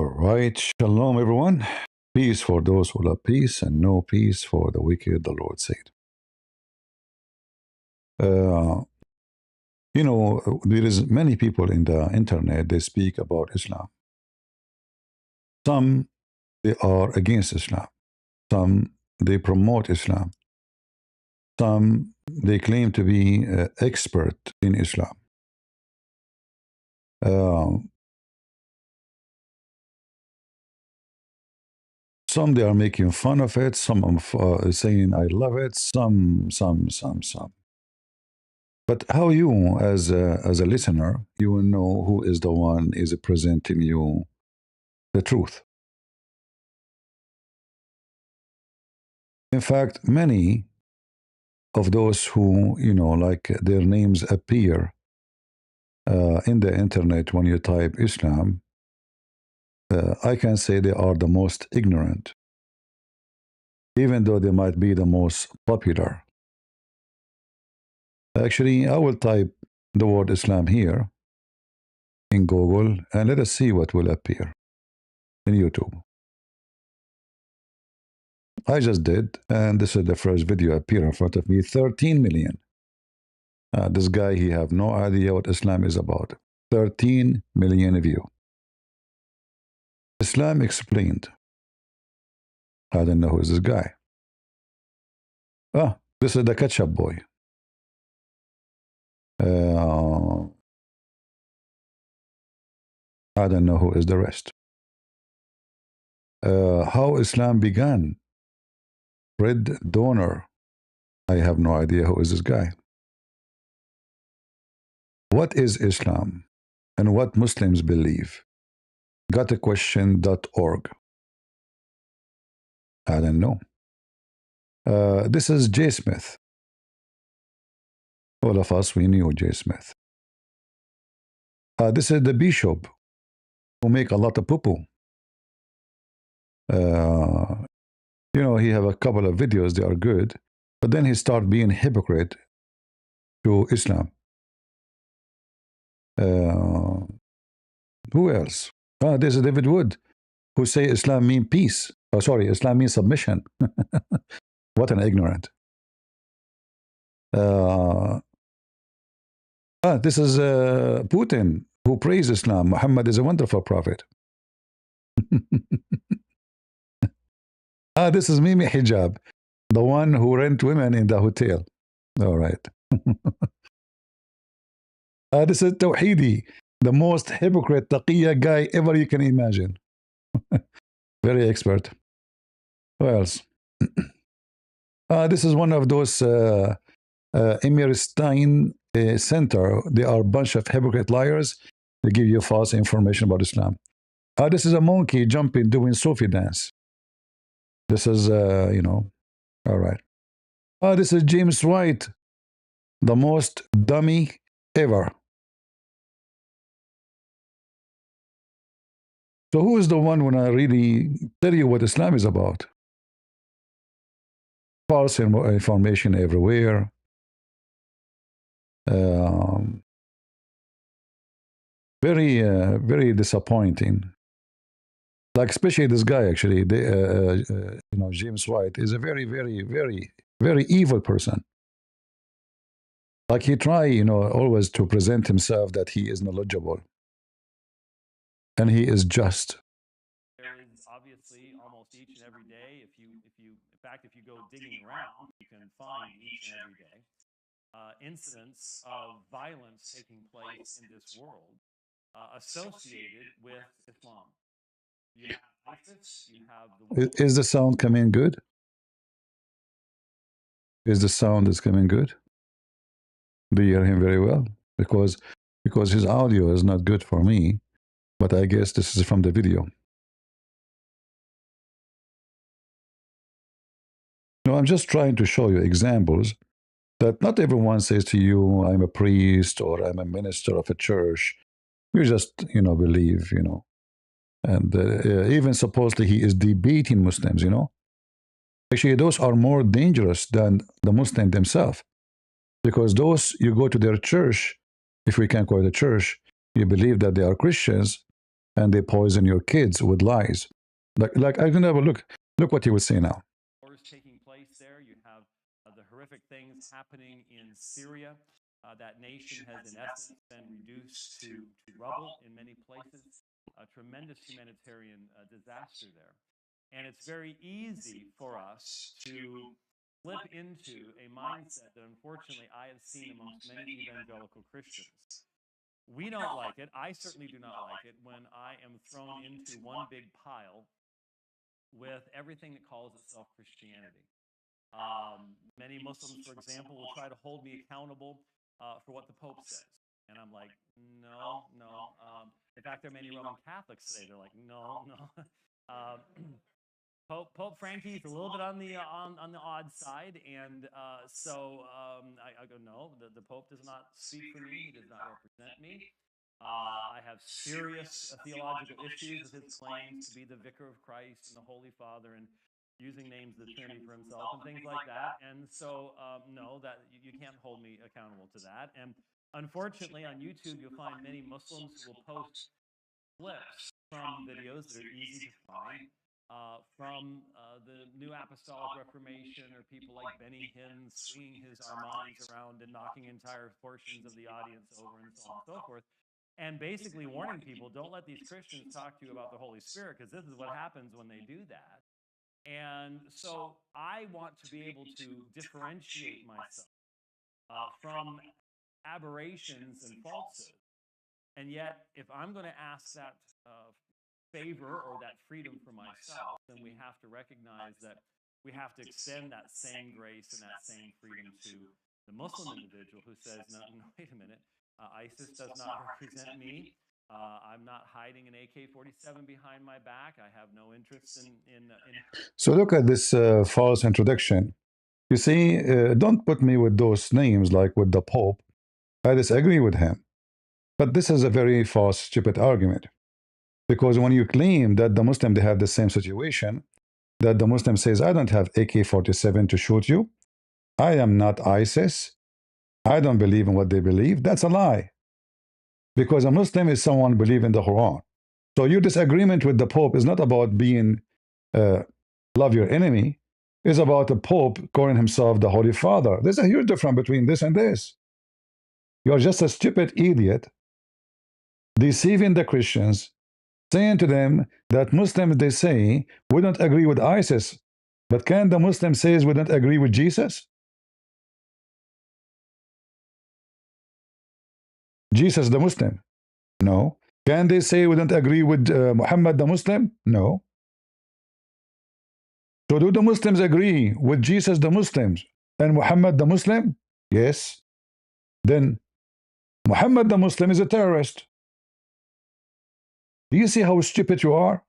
All right, shalom everyone. Peace for those who love peace, and no peace for the wicked, the Lord said. Uh, there is many people in the internet, they speak about Islam. Some, they are against Islam. Some, they promote Islam. Some, they claim to be expert in Islam. Some, they are making fun of it. Some are saying, I love it. Some. But how you, as a listener, you will know who is the one is presenting you the truth. In fact, many of those who, like their names appear in the internet when you type Islam, I can say they are the most ignorant, even though they might be the most popular. Actually, I will type the word Islam here in Google, and let us see what will appear in YouTube. I just did, and this is the first video appear in front of me, 13 million. This guy, he have no idea what Islam is about. 13 million view. Islam explained. I don't know who is this guy. This is the ketchup boy. I don't know who is the rest. How Islam began. Red donor. I have no idea who is this guy. What is Islam and what Muslims believe? Gotaquestion.org. I don't know. This is J. Smith. All of us, we knew J. Smith. This is the bishop who make a lot of poo-poo. He have a couple of videos, they are good, but then he start being hypocrite to Islam. Who else? This is David Wood, who say Islam mean peace. Oh, sorry, Islam means submission. What an ignorant. This is Putin, who praise Islam. Muhammad is a wonderful prophet. This is Mimi Hijab, the one who rent women in the hotel. All right. This is Tawhidi, the most hypocrite taqiyya guy ever you can imagine. Very expert. Who else? This is one of those Emir Stein Center. They are a bunch of hypocrite liars. They give you false information about Islam. This is a monkey jumping, doing Sufi dance. This is, all right. This is James White, the most dummy ever. So who is the one when I really tell you what Islam is about? False information everywhere. Very disappointing. Like especially this guy, actually, James White is a very evil person. Like he try, always to present himself that he is knowledgeable, and he is just. There is obviously almost each and every day. If you go digging around, you can find each and every day incidents of violence taking place in this world associated with Islam. You have ISIS, you have the... Is the sound coming good? Is the sound is coming good? Do you hear him very well? Because his audio is not good for me, but I guess this is from the video. No, I'm just trying to show you examples that not everyone says to you, I'm a priest or I'm a minister of a church. You just, believe, And even supposedly he is debating Muslims, Actually, those are more dangerous than the Muslim themselves. Because those, you go to their church, if we can call it a church, you believe that they are Christians, and they poison your kids with lies. Like I can have a look what he would say now. Wars taking place there. You have the horrific things happening in Syria. That nation has, in essence, been reduced to rubble in many places. A tremendous humanitarian disaster there. And it's very easy for us to slip into a mindset that unfortunately I have seen amongst many evangelical Christians. We don't like it. I certainly do not like it when I am thrown into one big pile with everything that calls itself Christianity. Many Muslims, for example, will try to hold me accountable for what the Pope says. And I'm like, no. In fact, there are many Roman Catholics today. They're like, no. Pope Frankie's a little bit on the odd side, and I go, no, the Pope does not speak for me. He does not represent me. I have serious theological issues with his claims to be the Vicar of Christ and the Holy Father, and using names of the Trinity for himself and things like that. And so, no, that you can't hold me accountable to that. And unfortunately, on YouTube, you'll find many Muslims who will post clips from videos that are easy to find. From the New Apostolic Reformation, or people like Benny Hinn swinging his harmonics around and knocking entire portions of the audience over, and so on and so forth, and basically warning people, don't let these Christians talk to you about the Holy Spirit, because this is what happens when they do that. And so I want to be able to differentiate myself from aberrations and falsehoods. And yet, if I'm going to ask that favor or that freedom for myself, then we have to recognize that we have to extend that same grace and that same freedom to the Muslim individual who says, no, wait a minute, ISIS does not represent me. I'm not hiding an AK-47 behind my back. I have no interest in So look at this false introduction. You see, don't put me with those names like with the Pope. I disagree with him. But this is a very false, stupid argument. Because when you claim that the Muslim, they have the same situation, that the Muslim says, I don't have AK-47 to shoot you. I am not ISIS. I don't believe in what they believe. That's a lie. Because a Muslim is someone who believes in the Quran. So your disagreement with the Pope is not about being love your enemy. It's about the Pope calling himself the Holy Father. There's a huge difference between this and this. You're just a stupid idiot deceiving the Christians, saying to them that Muslims, they say, we don't agree with ISIS. But can the Muslim say we don't agree with Jesus? Jesus the Muslim? No. Can they say we don't agree with Muhammad the Muslim? No. So do the Muslims agree with Jesus the Muslims and Muhammad the Muslim? Yes. Then Muhammad the Muslim is a terrorist. Do you see how stupid you are?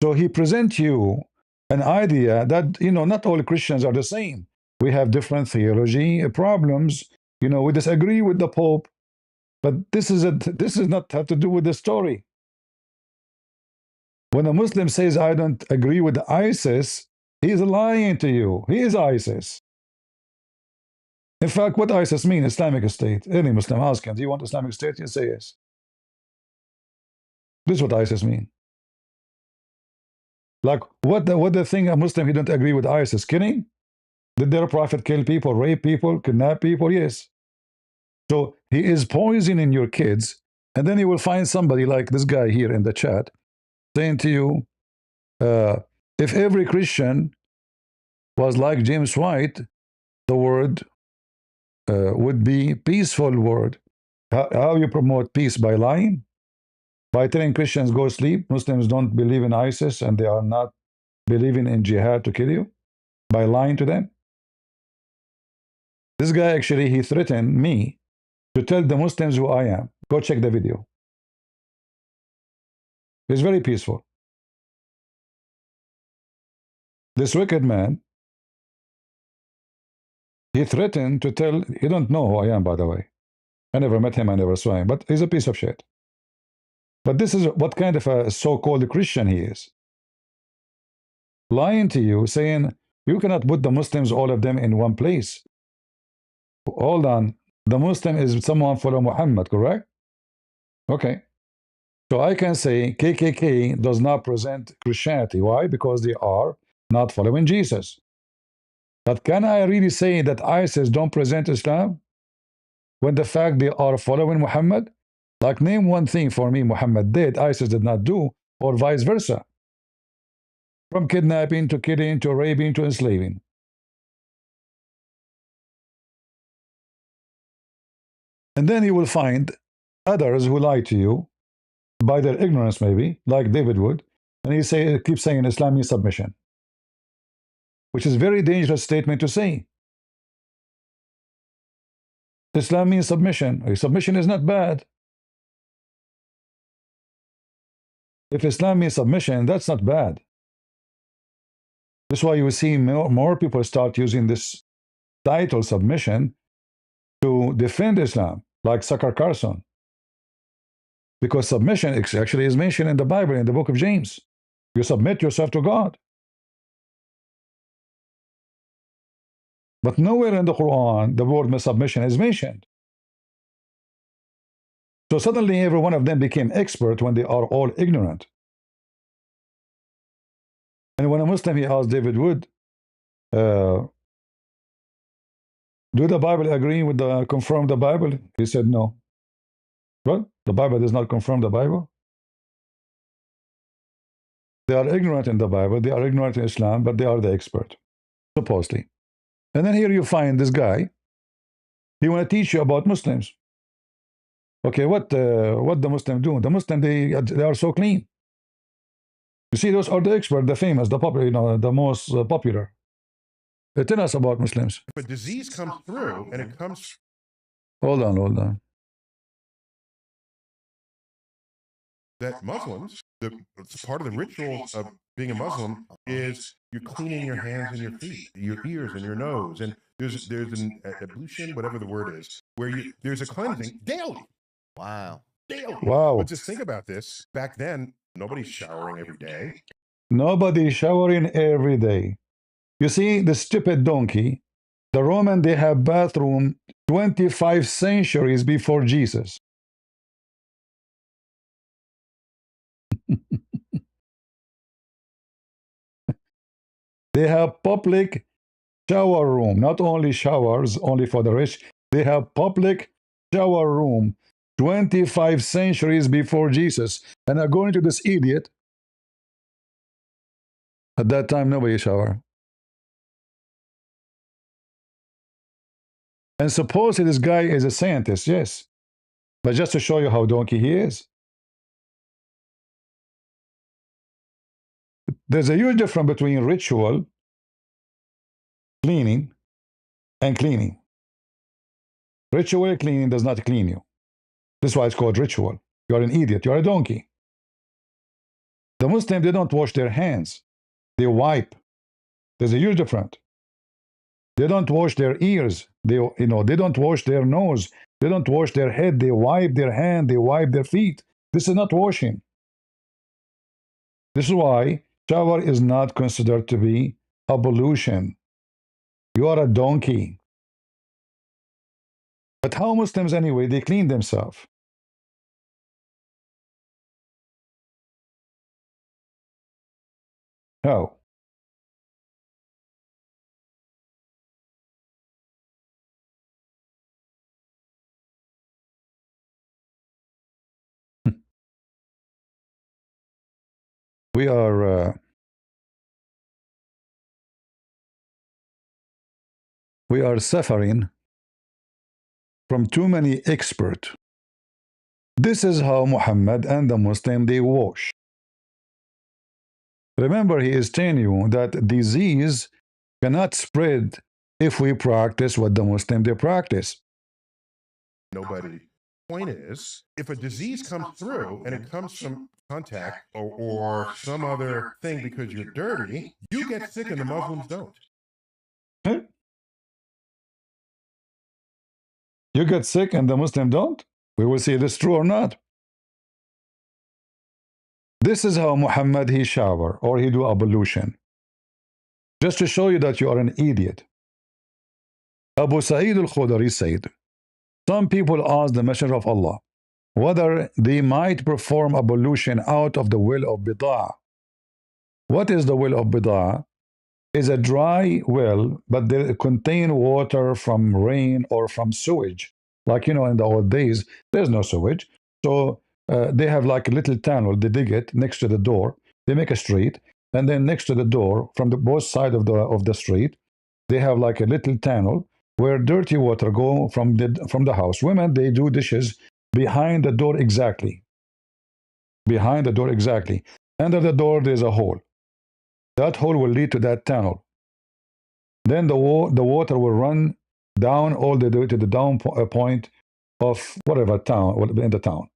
So he presents you an idea that, not all Christians are the same. We have different theology problems. We disagree with the Pope. But this is not have to do with the story. When a Muslim says, I don't agree with ISIS, he is lying to you. He is ISIS. In fact, what ISIS means, Islamic State. Any Muslim ask him, do you want Islamic State? You say yes. This is what ISIS means. Like, what the thing a Muslim, he don't agree with ISIS? Killing? Did their prophet kill people, rape people, kidnap people? Yes. So he is poisoning your kids, and then you will find somebody like this guy here in the chat saying to you, if every Christian was like James White, the word would be peaceful word. How you promote peace? By lying? By telling Christians go sleep? Muslims don't believe in ISIS and they are not believing in jihad to kill you? By lying to them? This guy actually, he threatened me to tell the Muslims who I am. Go check the video. It's very peaceful. This wicked man, he threatened to tell, you don't know who I am, by the way. I never met him, I never saw him, but he's a piece of shit. But this is what kind of a so-called Christian he is. Lying to you, saying, you cannot put the Muslims, all of them, in one place. Hold on. The Muslim is someone follow Muhammad, correct? Okay. So I can say KKK does not present Christianity. Why? Because they are not following Jesus. But can I really say that ISIS don't present Islam when the fact they are following Muhammad? Like, name one thing for me Muhammad did, ISIS did not do, or vice versa. From kidnapping to killing to raping to enslaving. And then you will find others who lie to you by their ignorance, maybe, like David would, and he keeps saying Islam means submission, which is a very dangerous statement to say. Islam means submission. Submission is not bad. If Islam means submission, that's not bad. That's why you see more people start using this title submission to defend Islam, like Sakar Carson. Because submission actually is mentioned in the Bible, in the book of James. You submit yourself to God. But nowhere in the Quran the word submission is mentioned. So suddenly every one of them became expert when they are all ignorant. And when a Muslim, he asked David Wood, do the Bible agree with confirm the Bible? He said no. Well, the Bible does not confirm the Bible. They are ignorant in the Bible, they are ignorant in Islam, but they are the expert, supposedly. And then here you find this guy, he want to teach you about Muslims. Okay, what the Muslim do? The Muslim, they are so clean. You see, those are the expert, the famous, the popular, the most popular. Tell us about Muslims. If a disease comes through and it comes. Hold on. That Muslims, part of the rituals of being a Muslim is you're cleaning your hands and your feet, your ears and your nose, and there's an ablution, whatever the word is, where there's a cleansing daily. Wow. Daily. Wow. But just think about this. Back then, nobody's showering every day. Nobody showering every day. You see, the stupid donkey, the Roman, they have bathroom 25 centuries before Jesus. They have public shower room, not only showers, only for the rich. They have public shower room 25 centuries before Jesus. And according to this idiot, at that time, nobody shower. And supposedly this guy is a scientist, yes. But just to show you how donkey he is. There's a huge difference between ritual, cleaning, and cleaning. Ritual cleaning does not clean you. This is why it's called ritual. You're an idiot. You're a donkey. The Muslims, they don't wash their hands. They wipe. There's a huge difference. They don't wash their ears. They don't wash their nose. They don't wash their head. They wipe their hand. They wipe their feet. This is not washing. This is why shower is not considered to be ablution. You are a donkey. But how Muslims anyway, they clean themselves? How? We are suffering from too many experts. This is how Muhammad and the Muslim, they wash. Remember, he is telling you that disease cannot spread if we practice what the Muslim, they practice. Nobody. Point is, if a disease comes through and it comes from contact or some other thing because you're dirty, you get sick and the Muslims don't. Huh? You get sick and the Muslim don't? We will see if it's true or not. This is how Muhammad, he shower or he do ablution. Just to show you that you are an idiot. Abu Sa'id al-Khudri said, some people ask the Messenger of Allah, whether they might perform ablution out of the well of Bida'ah. What is the well of Bida'ah? Is a dry well, but they contain water from rain or from sewage. Like, in the old days, there's no sewage. So they have like a little tunnel, they dig it next to the door, they make a street, and then next to the door, from the both sides of the street, they have like a little tunnel where dirty water go from the house. Women, they do dishes behind the door exactly. Behind the door exactly. Under the door, there's a hole. That hole will lead to that tunnel. Then the water will run down all the way to the down point of whatever town, in the town.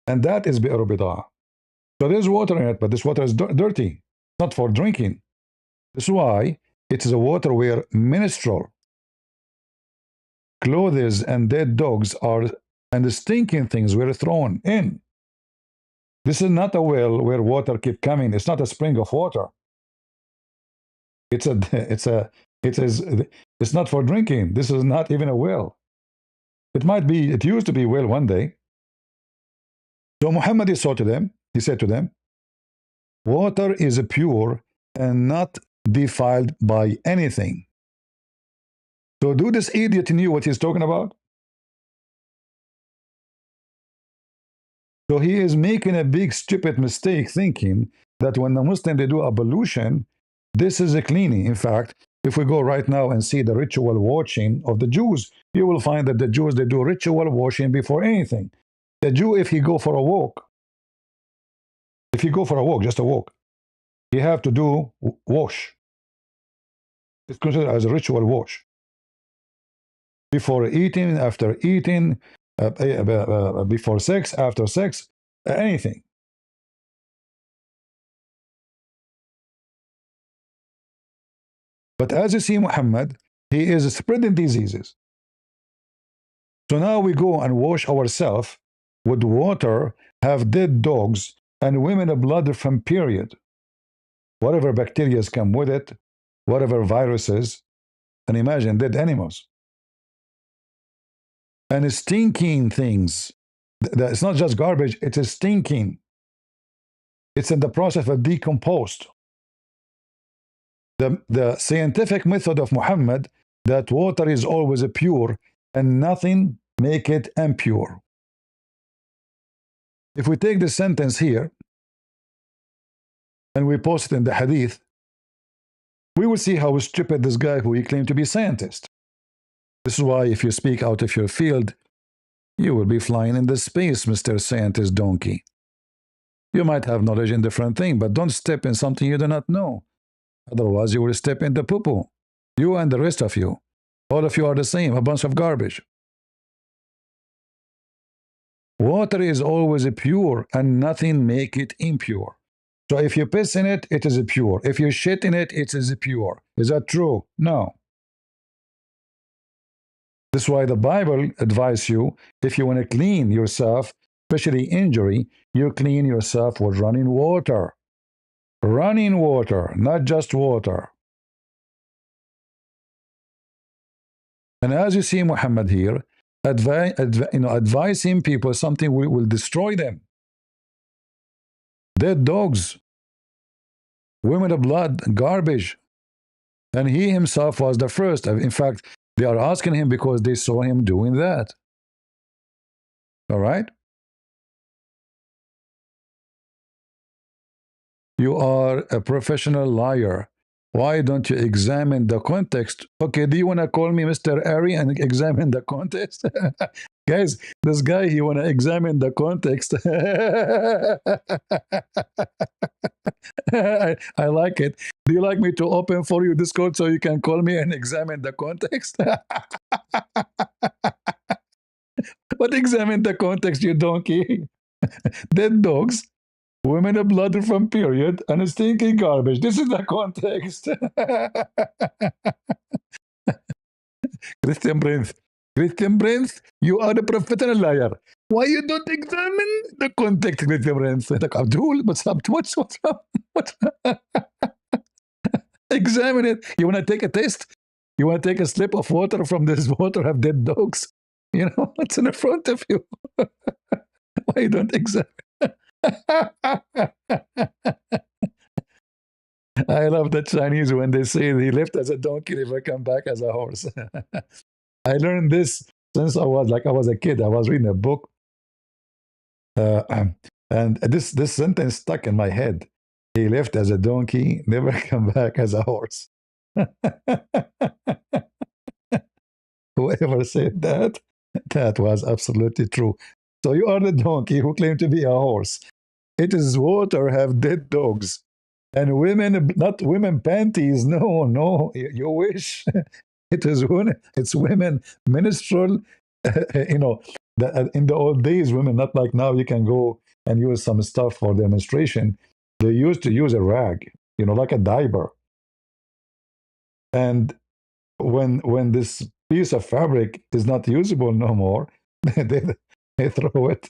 And that is Bi'r Bida'ah. So there's water in it, but this water is dirty, not for drinking. This is why it is a water where menstrual, clothes, and dead dogs and the stinking things were thrown in. This is not a well where water keep coming. It's not a spring of water. It's not for drinking. This is not even a well. It used to be a well one day. So Muhammad he said to them, water is pure and not defiled by anything. So do this idiot knew what he's talking about? So he is making a big stupid mistake thinking that when the Muslim they do ablution, this is a cleaning. In fact, if we go right now and see the ritual washing of the Jews, you will find that the Jews, they do ritual washing before anything. The Jew, if he go for a walk, just a walk, he have to do wash. It's considered as a ritual wash. Before eating, after eating, before sex, after sex, anything. But as you see Muhammad, he is spreading diseases. So now we go and wash ourselves with water, have dead dogs, and women blood from period. Whatever bacteria come with it, whatever viruses, and imagine dead animals. And stinking things. It's not just garbage, it is stinking. It's in the process of decomposed. The scientific method of Muhammad, that water is always pure and nothing make it impure. If we take this sentence here and we post it in the hadith, we will see how stupid this guy who he claimed to be scientist. This is why if you speak out of your field, you will be flying in the space, Mr. Scientist Donkey. You might have knowledge in different things, but don't step in something you do not know. Otherwise, you will step into poo-poo. You and the rest of you. All of you are the same, a bunch of garbage. Water is always pure and nothing make it impure. So if you piss in it, it is pure. If you shit in it, it is pure. Is that true? No. This is why the Bible advises you, if you want to clean yourself, especially injury, you clean yourself with running water. Running water, not just water. And as you see Muhammad here, advising people something will destroy them. Dead dogs, women of blood, garbage. And he himself was the first. In fact, they are asking him because they saw him doing that. All right? You are a professional liar. Why don't you examine the context? Okay, do you want to call me Mr. Ari and examine the context? Guys, this guy, he want to examine the context. I like it. Do you like me to open for you Discord so you can call me and examine the context? But examine the context, you donkey. Dead dogs, women of blood from period, and stinking garbage. This is the context. Christian Prince, you are a professional liar. Why you don't examine the context, Christian Prince? Like, Abdul, what's up? What's up? Examine it. You want to take a test? You want to take a slip of water from this water of dead dogs? You know, it's in front of you. Why don't examine? I love the Chinese when they say he left as a donkey, never come back as a horse. I learned this since I was a kid. I was reading a book, and this sentence stuck in my head. He left as a donkey, never come back as a horse. Whoever said that, that was absolutely true. So you are the donkey who claimed to be a horse. It is water have dead dogs. And women, not women panties. No, no, you wish. It's women menstrual. You know, in the old days, women, not like now, you can go and use some stuff for their menstruation. They used to use a rag, like a diaper. And when this piece of fabric is not usable no more, they, they throw it.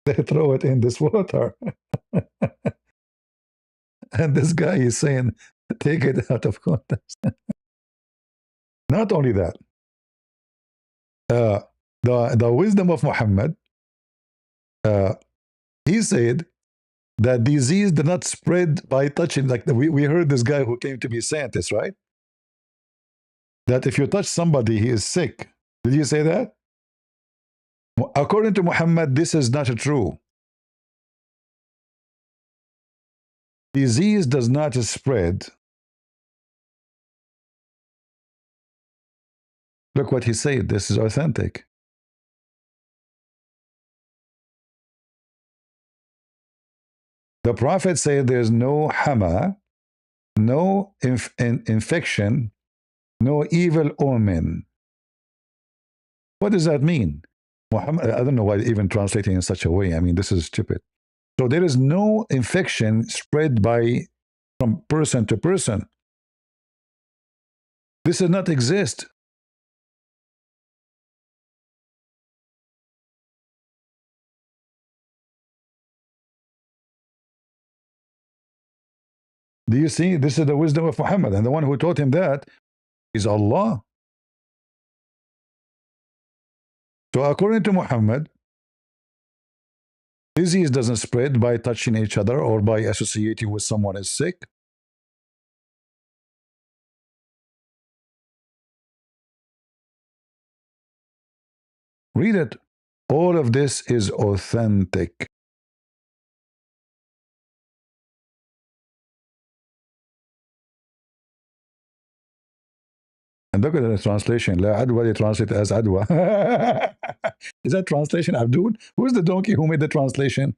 They throw it in this water. And this guy is saying, take it out of context. Not only that, the wisdom of Muhammad, he said that disease did not spread by touching. Like we heard this guy who came to be scientist, right? That if you touch somebody, he is sick. Did you say that? According to Muhammad, this is not true. Disease does not spread. Look what he said. This is authentic. The Prophet said there's no hama, no infection, no evil omen. What does that mean? Muhammad, I don't know why even translating in such a way. I mean, this is stupid. So there is no infection spread from person to person. This does not exist. Do you see? This is the wisdom of Muhammad. And the one who taught him that is Allah. So according to Muhammad, disease doesn't spread by touching each other or by associating with someone is sick. Read it. All of this is authentic. And look at the translation. La adwa, they translate as adwa. Is that translation, Abdul? Who's the donkey who made the translation?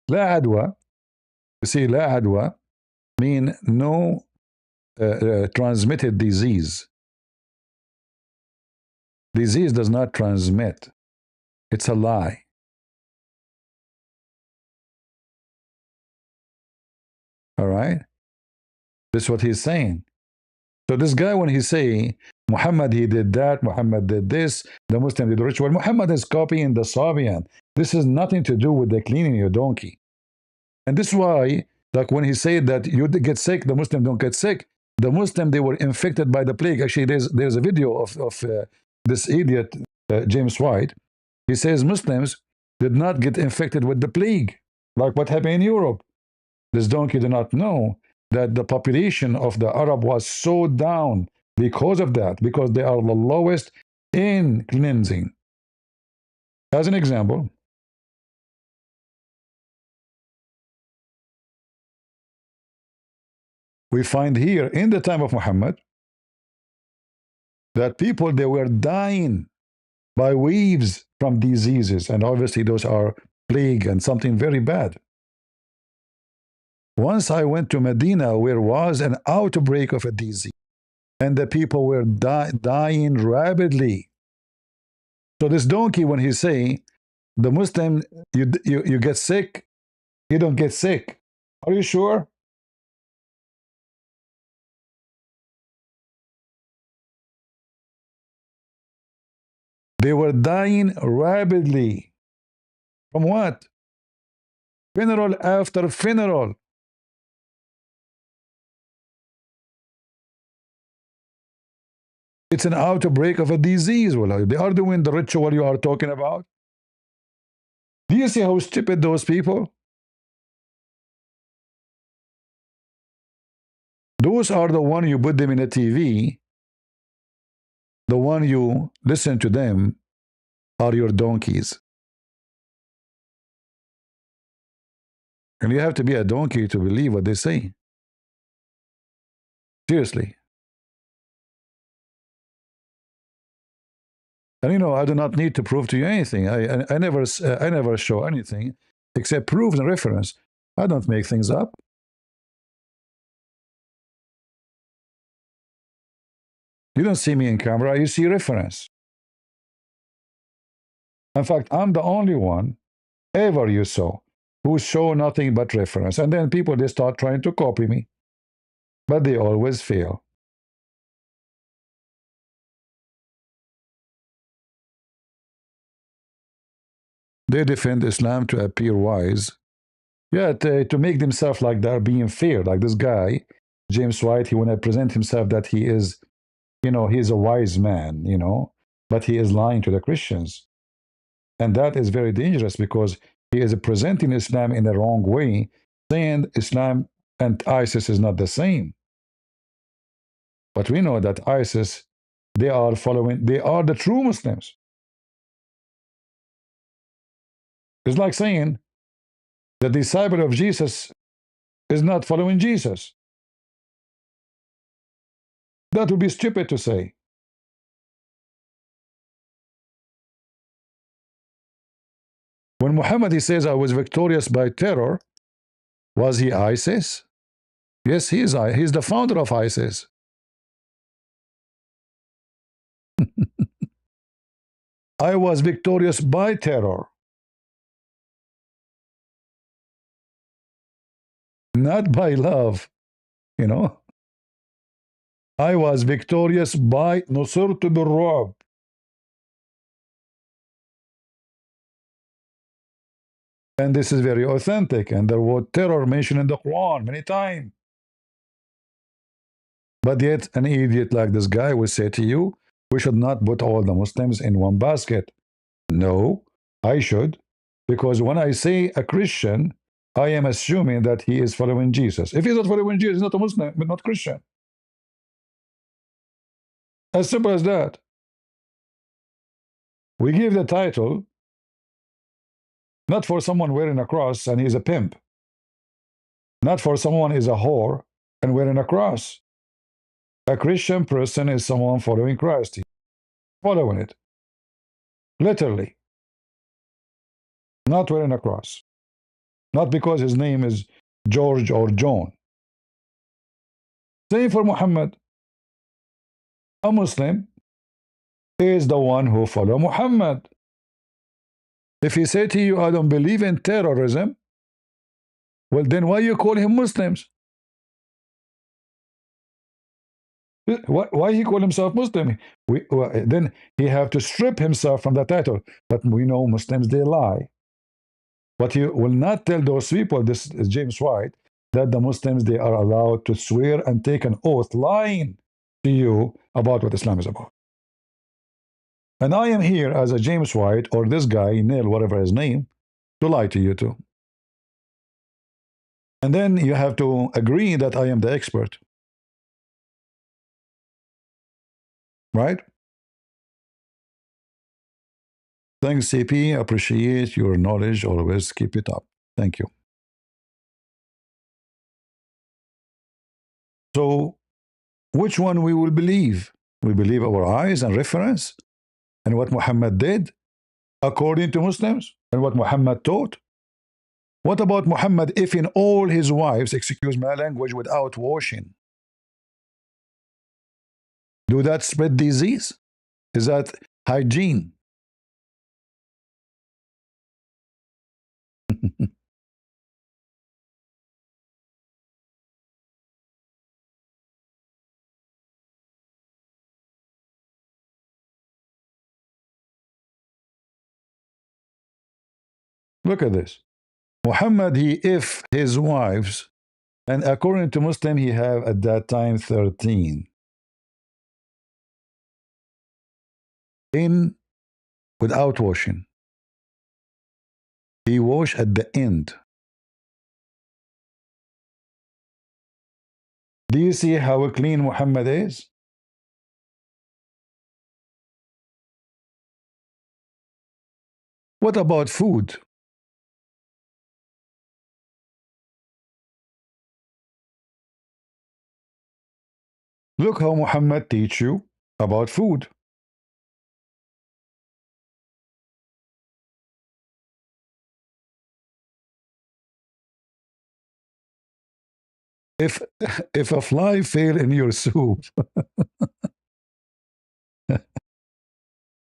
La adwa. You see, la adwa mean no transmitted disease. Disease does not transmit. It's a lie. All right? This is what he's saying. So this guy, when he say, Muhammad, he did that, Muhammad did this, the Muslim did the ritual, Muhammad is copying the Sabian. This has nothing to do with the cleaning your donkey. And this is why, like when he said that you get sick, the Muslim don't get sick, the Muslim, they were infected by the plague. Actually, there's a video of this idiot, James White. He says Muslims did not get infected with the plague, like what happened in Europe. This donkey did not know that the population of the Arab was so down because of that, because they are the lowest in cleansing. As an example, we find here in the time of Muhammad that people, they were dying by waves from diseases, and obviously those are plague and something very bad. Once I went to Medina, where was an outbreak of a disease, and the people were dying rapidly. So this donkey, when he say, the Muslim, you get sick, you don't get sick. Are you sure? They were dying rapidly. From what? Funeral after funeral. It's an outbreak of a disease. Well, they are doing the ritual you are talking about. Do you see how stupid those people? Those are the one you put them in a TV, the one you listen to them are your donkeys. And you have to be a donkey to believe what they say. Seriously. And you know, I do not need to prove to you anything. I never show anything except proof and reference. I don't make things up. You don't see me in camera, you see reference. In fact, I'm the only one ever you saw who show nothing but reference. And then people, they start trying to copy me. But they always fail. They defend Islam to appear wise. Yeah, to make themselves like they're being fair. Like this guy, James White, he want to present himself that he is, you know, he's a wise man, you know, but he is lying to the Christians. And that is very dangerous because he is presenting Islam in the wrong way, saying Islam and ISIS is not the same. But we know that ISIS, they are the true Muslims. It's like saying the disciple of Jesus is not following Jesus. That would be stupid to say. When Muhammad, he says, I was victorious by terror, was he ISIS? Yes, he's the founder of ISIS. I was victorious by terror, not by love, you know. I was victorious by نصرت بالرعب. And this is very authentic. And the word terror mentioned in the Quran many times. But yet, an idiot like this guy will say to you, we should not put all the Muslims in one basket. No, I should. Because when I say a Christian, I am assuming that he is following Jesus. If he's not following Jesus, he's not a Muslim, but not Christian. As simple as that. We give the title not for someone wearing a cross and he's a pimp. Not for someone is a whore and wearing a cross. A Christian person is someone following Christ. He's following it. Literally. Not wearing a cross. Not because his name is George or John. Same for Muhammad. A Muslim is the one who follows Muhammad. If he say to you, I don't believe in terrorism, well, then why you call him Muslims? Why he call himself Muslim? Then he have to strip himself from the title. But we know Muslims, they lie. But you will not tell those people, this is James White, that the Muslims, they are allowed to swear and take an oath lying to you about what Islam is about. And I am here as a James White or this guy, Neil, whatever his name, to lie to you too. And then you have to agree that I am the expert. Right? Thanks, CP. Appreciate your knowledge. Always keep it up. Thank you. So, which one we will believe? We believe our eyes and reference and what Muhammad did according to Muslims and what Muhammad taught. What about Muhammad if in all his wives, excuse my language, without washing? Do that spread disease? Is that hygiene? Look at this. Muhammad, if his wives, and according to Muslim, he have at that time 13. In without washing. he wash at the end. Do you see how clean Muhammad is? What about food? Look how Muhammad teach you about food. If if a fly fail in your soup,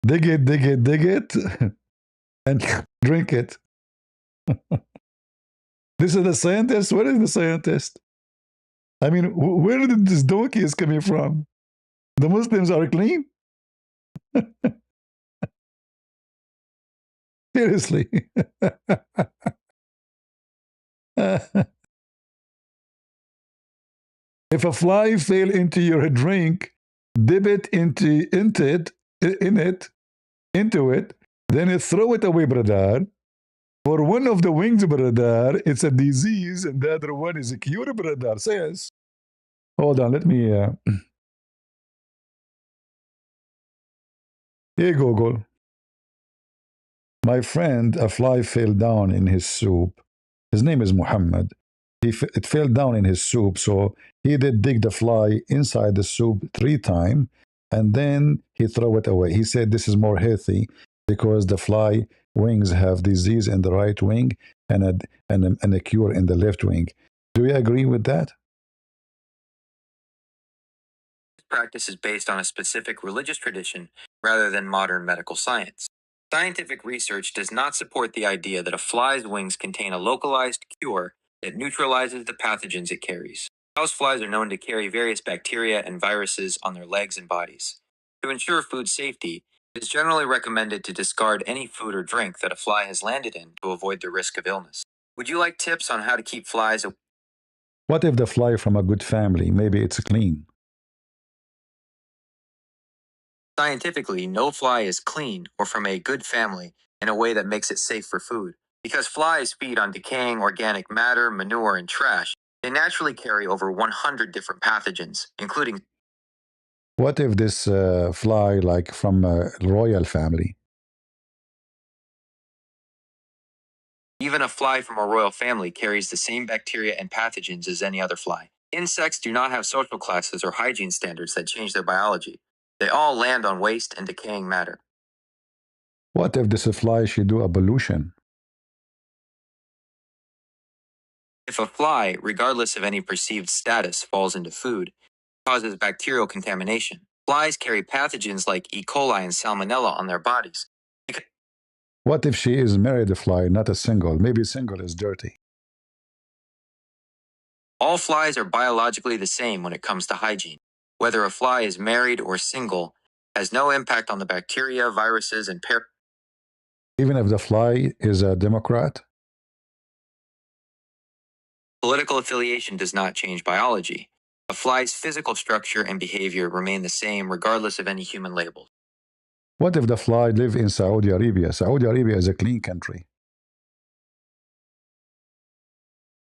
dig it, and drink it. This is the scientist. Where is the scientist? I mean, where did this donkey is coming from? The Muslims are clean. Seriously. If a fly fell into your drink, dip it into it, then you throw it away, brother. For one of the wings, brother, it's a disease, and the other one is a cure, brother. Says, hold on, let me. Here, Google. My friend, a fly fell down in his soup. His name is Muhammad. It fell down in his soup, so he did dig the fly inside the soup 3 times, and then he throw it away. He said this is more healthy because the fly wings have disease in the right wing and a cure in the left wing. Do you agree with that? Practice is based on a specific religious tradition rather than modern medical science. Scientific research does not support the idea that a fly's wings contain a localized cure that neutralizes the pathogens it carries. Houseflies are known to carry various bacteria and viruses on their legs and bodies. To ensure food safety, it is generally recommended to discard any food or drink that a fly has landed in to avoid the risk of illness. Would you like tips on how to keep flies away? What if the fly from a good family? Maybe it's clean. Scientifically, no fly is clean or from a good family in a way that makes it safe for food. Because flies feed on decaying organic matter, manure, and trash, they naturally carry over 100 different pathogens, including. What if this fly, like from a royal family? Even a fly from a royal family carries the same bacteria and pathogens as any other fly. Insects do not have social classes or hygiene standards that change their biology. They all land on waste and decaying matter. What if this fly should do a pollution? If a fly, regardless of any perceived status, falls into food, it causes bacterial contamination. Flies carry pathogens like E. coli and salmonella on their bodies. What if she is married fly, not a single? Maybe single is dirty. All flies are biologically the same when it comes to hygiene. Whether a fly is married or single has no impact on the bacteria, viruses, and Even if the fly is a Democrat? Political affiliation does not change biology. A fly's physical structure and behavior remain the same regardless of any human labels. What if the fly live in Saudi Arabia? Saudi Arabia is a clean country.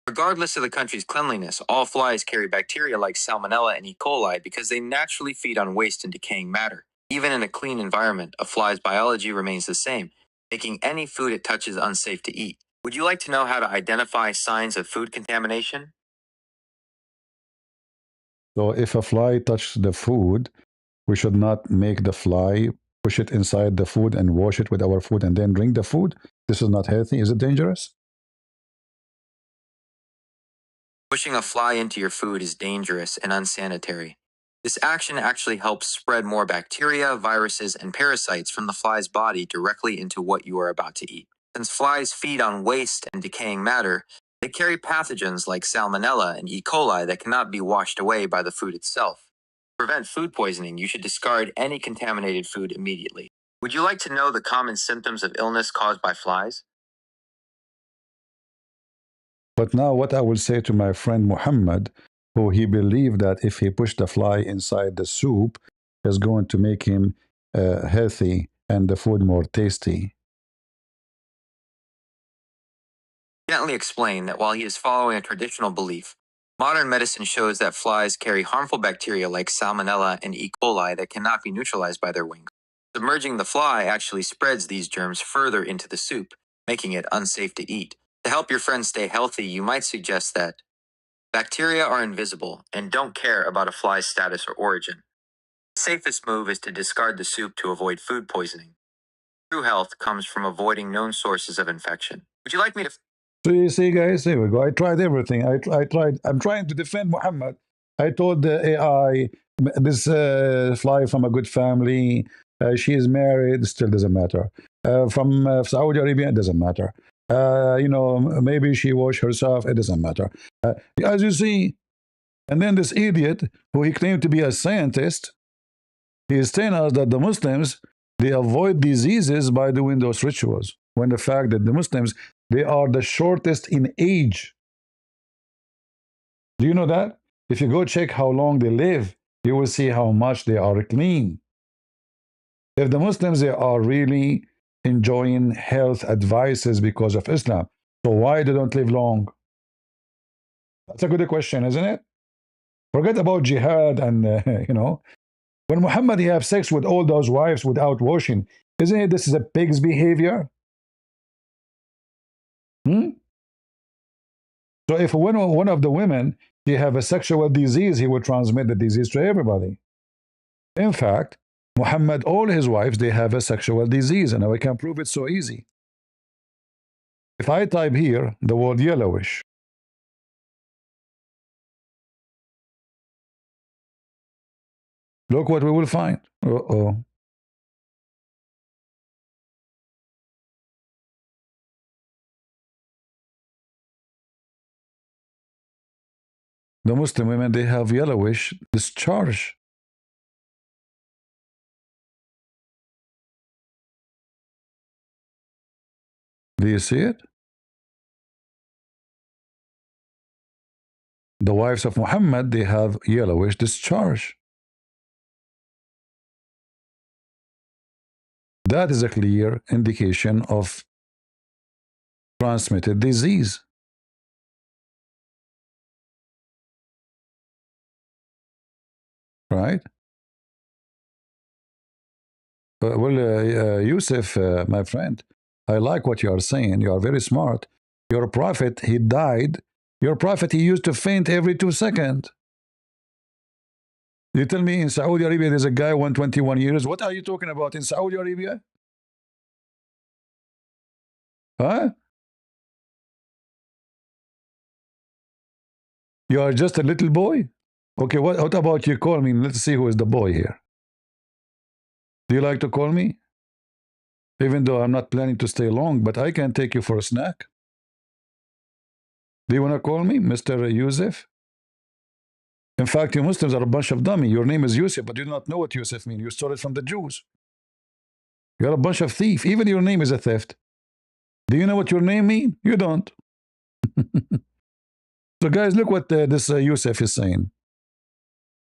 Regardless of the country's cleanliness, all flies carry bacteria like salmonella and E. coli because they naturally feed on waste and decaying matter. Even in a clean environment, a fly's biology remains the same, making any food it touches unsafe to eat. Would you like to know how to identify signs of food contamination? So if a fly touches the food, we should not make the fly push it inside the food and wash it with our food and then drink the food. This is not healthy. Is it dangerous? Pushing a fly into your food is dangerous and unsanitary. This action actually helps spread more bacteria, viruses, and parasites from the fly's body directly into what you are about to eat. Since flies feed on waste and decaying matter, they carry pathogens like salmonella and E. coli that cannot be washed away by the food itself. To prevent food poisoning, you should discard any contaminated food immediately. Would you like to know the common symptoms of illness caused by flies? But now what I will say to my friend Muhammad, who he believed that if he pushed the fly inside the soup, is going to make him healthy and the food more tasty. gently explain that while he is following a traditional belief, modern medicine shows that flies carry harmful bacteria like Salmonella and E. coli that cannot be neutralized by their wings. Submerging the fly actually spreads these germs further into the soup, making it unsafe to eat. To help your friend stay healthy, you might suggest that bacteria are invisible and don't care about a fly's status or origin. The safest move is to discard the soup to avoid food poisoning. True health comes from avoiding known sources of infection. Would you like me to... So you see, guys, here we go. I tried everything. I tried. I'm trying to defend Muhammad. I told the AI, this fly from a good family. She is married. Still doesn't matter. From Saudi Arabia, it doesn't matter. Maybe she washed herself. It doesn't matter. As you see, and then this idiot, who he claimed to be a scientist, he is telling us that the Muslims, they avoid diseases by doing those rituals. When the fact that the Muslims, they are the shortest in age. Do you know that? If you go check how long they live, you will see how much they are clean. If the Muslims, they are really enjoying health advices because of Islam, so why they don't live long? That's a good question, isn't it? Forget about jihad and, when Muhammad, he have sex with all those wives without washing, isn't it this is a pig's behavior? So if one of the women, she have a sexual disease, he will transmit the disease to everybody. In fact, Muhammad, all his wives, they have a sexual disease, and we can prove it so easy. If I type here the word yellowish, look what we will find. Uh-oh. The Muslim women, they have yellowish discharge. Do you see it? The wives of Muhammad, they have yellowish discharge. That is a clear indication of transmitted disease. Right? Yusuf, my friend, I like what you are saying. You are very smart. Your prophet, he died. Your prophet, he used to faint every 2 seconds. You tell me in Saudi Arabia there's a guy 121 years. What are you talking about in Saudi Arabia? Huh? You are just a little boy? Okay, what about you call me? Let's see who is the boy here. Do you like to call me? Even though I'm not planning to stay long, but I can take you for a snack. Do you want to call me Mr. Yusuf? In fact, you Muslims are a bunch of dummy. Your name is Yusuf, but you do not know what Yusuf means. You stole it from the Jews. You're a bunch of thieves. Even your name is a theft. Do you know what your name means? You don't. So guys, look what this Yusuf is saying.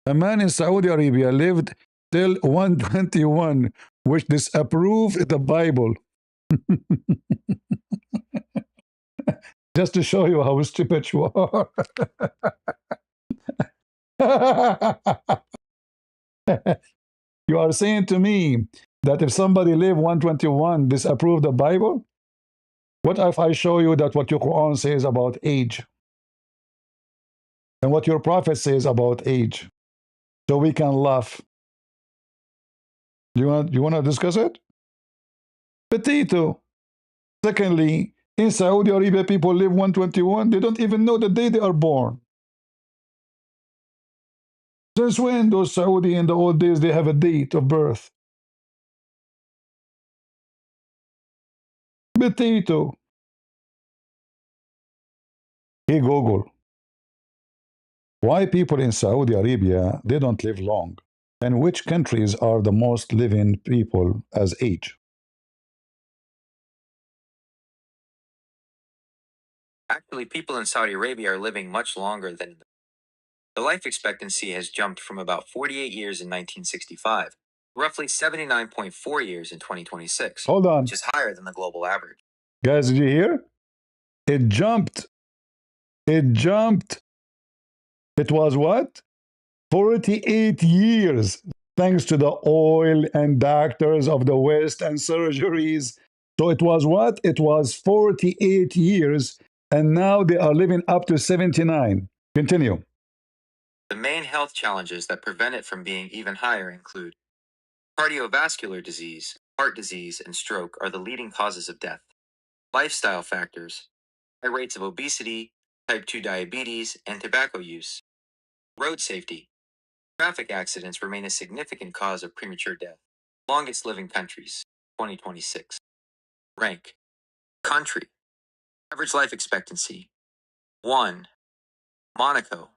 A man in Saudi Arabia lived till 121, which disapproved the Bible. Just to show you how stupid you are. You are saying to me that if somebody live 121, disapprove the Bible? What if I show you that what your Quran says about age? And what your prophet says about age? So we can laugh. You want to discuss it? Potato. Secondly, in Saudi Arabia, people live 121. They don't even know the day they are born. Since when those Saudi in the old days, they have a date of birth? Potato. Hey, Google. Why people in Saudi Arabia, they don't live long? And which countries are the most living people as age? Actually, people in Saudi Arabia are living much longer than the life expectancy has jumped from about 48 years in 1965, roughly 79.4 years in 2026, Hold on. which is higher than the global average. Guys, did you hear? It jumped. It jumped. It was what? 48 years, thanks to the oil and doctors of the West and surgeries. So it was what? It was 48 years, and now they are living up to 79. Continue. The main health challenges that prevent it from being even higher include cardiovascular disease, heart disease, and stroke are the leading causes of death. Lifestyle factors, high rates of obesity, type 2 diabetes, and tobacco use. Road safety. Traffic accidents remain a significant cause of premature death. Longest living countries, 2026. Rank. Country. Average life expectancy. 1. Monaco,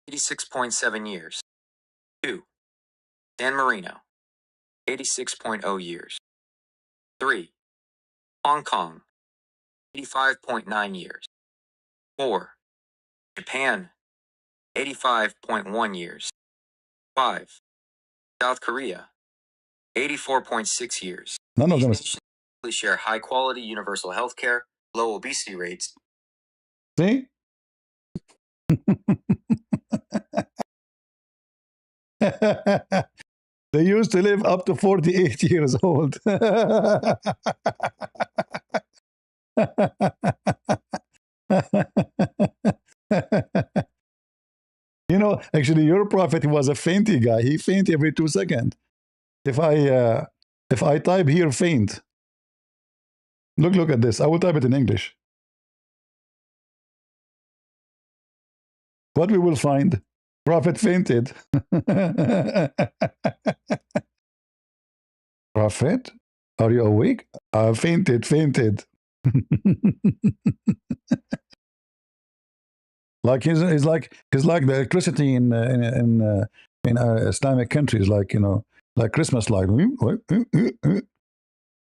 86.7 years. 2. San Marino, 86.0 years. 3. Hong Kong, 85.9 years. 4. Japan, 85.1 years. 5. South Korea, 84.6 years. None of These them. nations share high quality universal health care, low obesity rates. See? They used to live up to 48 years old. You know, actually, your prophet was a fainty guy. He faint every 2 seconds. If I type here faint, look at this. I will type it in English. What we will find? Prophet fainted. Prophet, are you awake? I fainted. Like he's like the electricity in Islamic countries, like like Christmas light.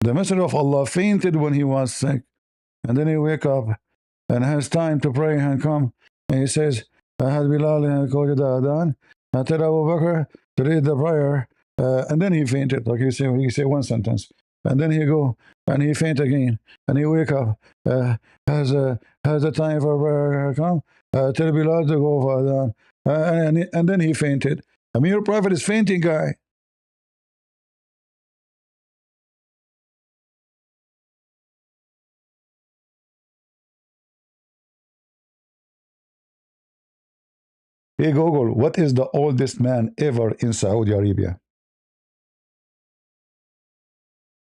The Messenger of Allah fainted when he was sick, and then he wake up and has time to pray and come, and he says, "I had Bilal go to the adhan, I tell Abu Bakr to read the prayer," and then he fainted. Like he say one sentence, and then he go and he faint again, and he wake up, has the time for prayer come. Tell Bilal to go for adhan, and then he fainted. I mean, your prophet is fainting guy. Hey Google, what is the oldest man ever in Saudi Arabia?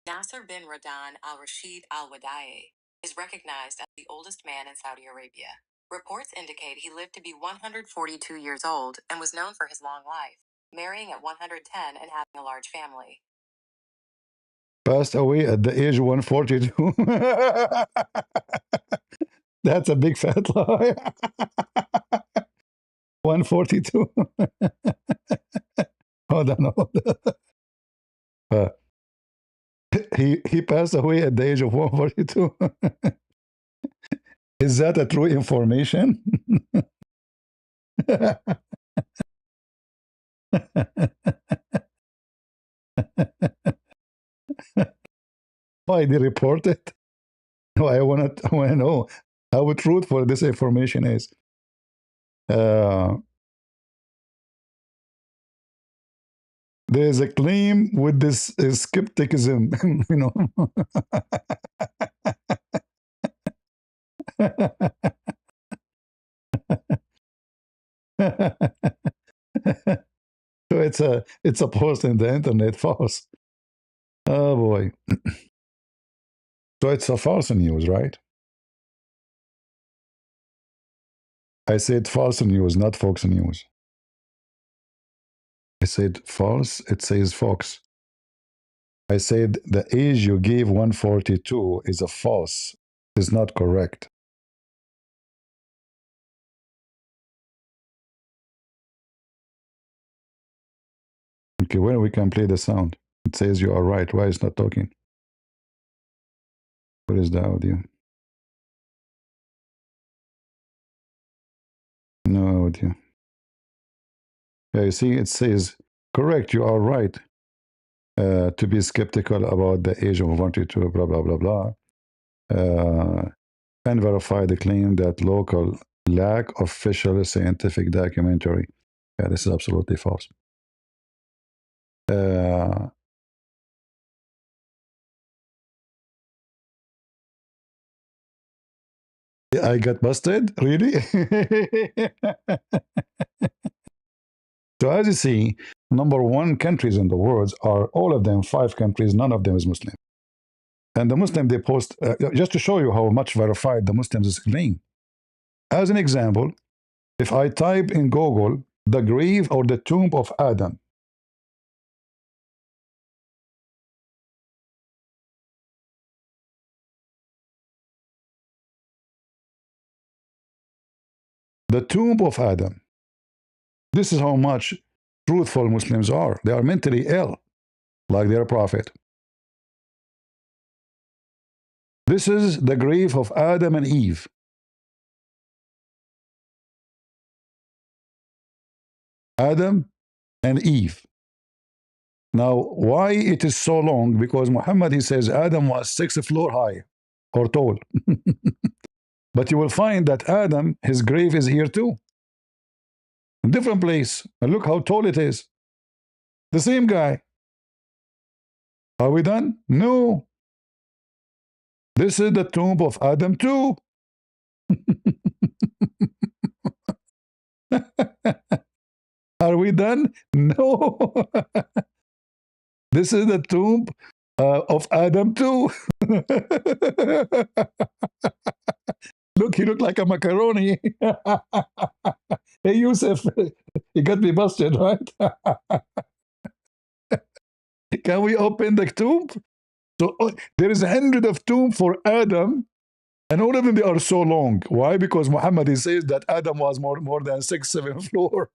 Nasser bin Radan al-Rashid al-Wada'i is recognized as the oldest man in Saudi Arabia. Reports indicate he lived to be 142 years old and was known for his long life, marrying at 110 and having a large family. Passed away at the age of 142. That's a big fat lie. 142. Hold on. He passed away at the age of 142. Is that a true information? Why they report it? No, I want to know how truthful this information is. There's a claim with this skepticism, So it's a post in the internet, false. Oh boy. So it's a false news, right? I said false news, not Fox News. I said false, it says Fox. I said the age you gave 142 is a false, is not correct. Okay, when we can play the sound? It says you are right. Why is it not talking? What is the audio? No audio. Yeah, you see, it says, correct, you are right to be skeptical about the age of 142, blah, blah, blah, blah. and verify the claim that local lack of official scientific documentary. Yeah, this is absolutely false. I got busted? Really? So as you see, #1 countries in the world are all of them 5 countries, none of them is Muslim. And the Muslim, they post, just to show you how much verified the Muslims claim. As an example, if I type in Google, the grave or the tomb of Adam, the tomb of Adam, this is how much truthful Muslims are. They are mentally ill, like their prophet. This is the grave of Adam and Eve. Adam and Eve. Now, why it is so long? Because Muhammad, he says Adam was 6th floor high or tall. But you will find that Adam, his grave is here too. A different place. And look how tall it is. The same guy. Are we done? No. This is the tomb of Adam too. Are we done? No. This is the tomb of Adam too. Look, he looked like a macaroni. Hey, Yusuf, you got me busted, right? Can we open the tomb? So there is 100 of tomb for Adam, and all of them, they are so long. Why? Because Muhammad, he says that Adam was more than 6, 7 floor.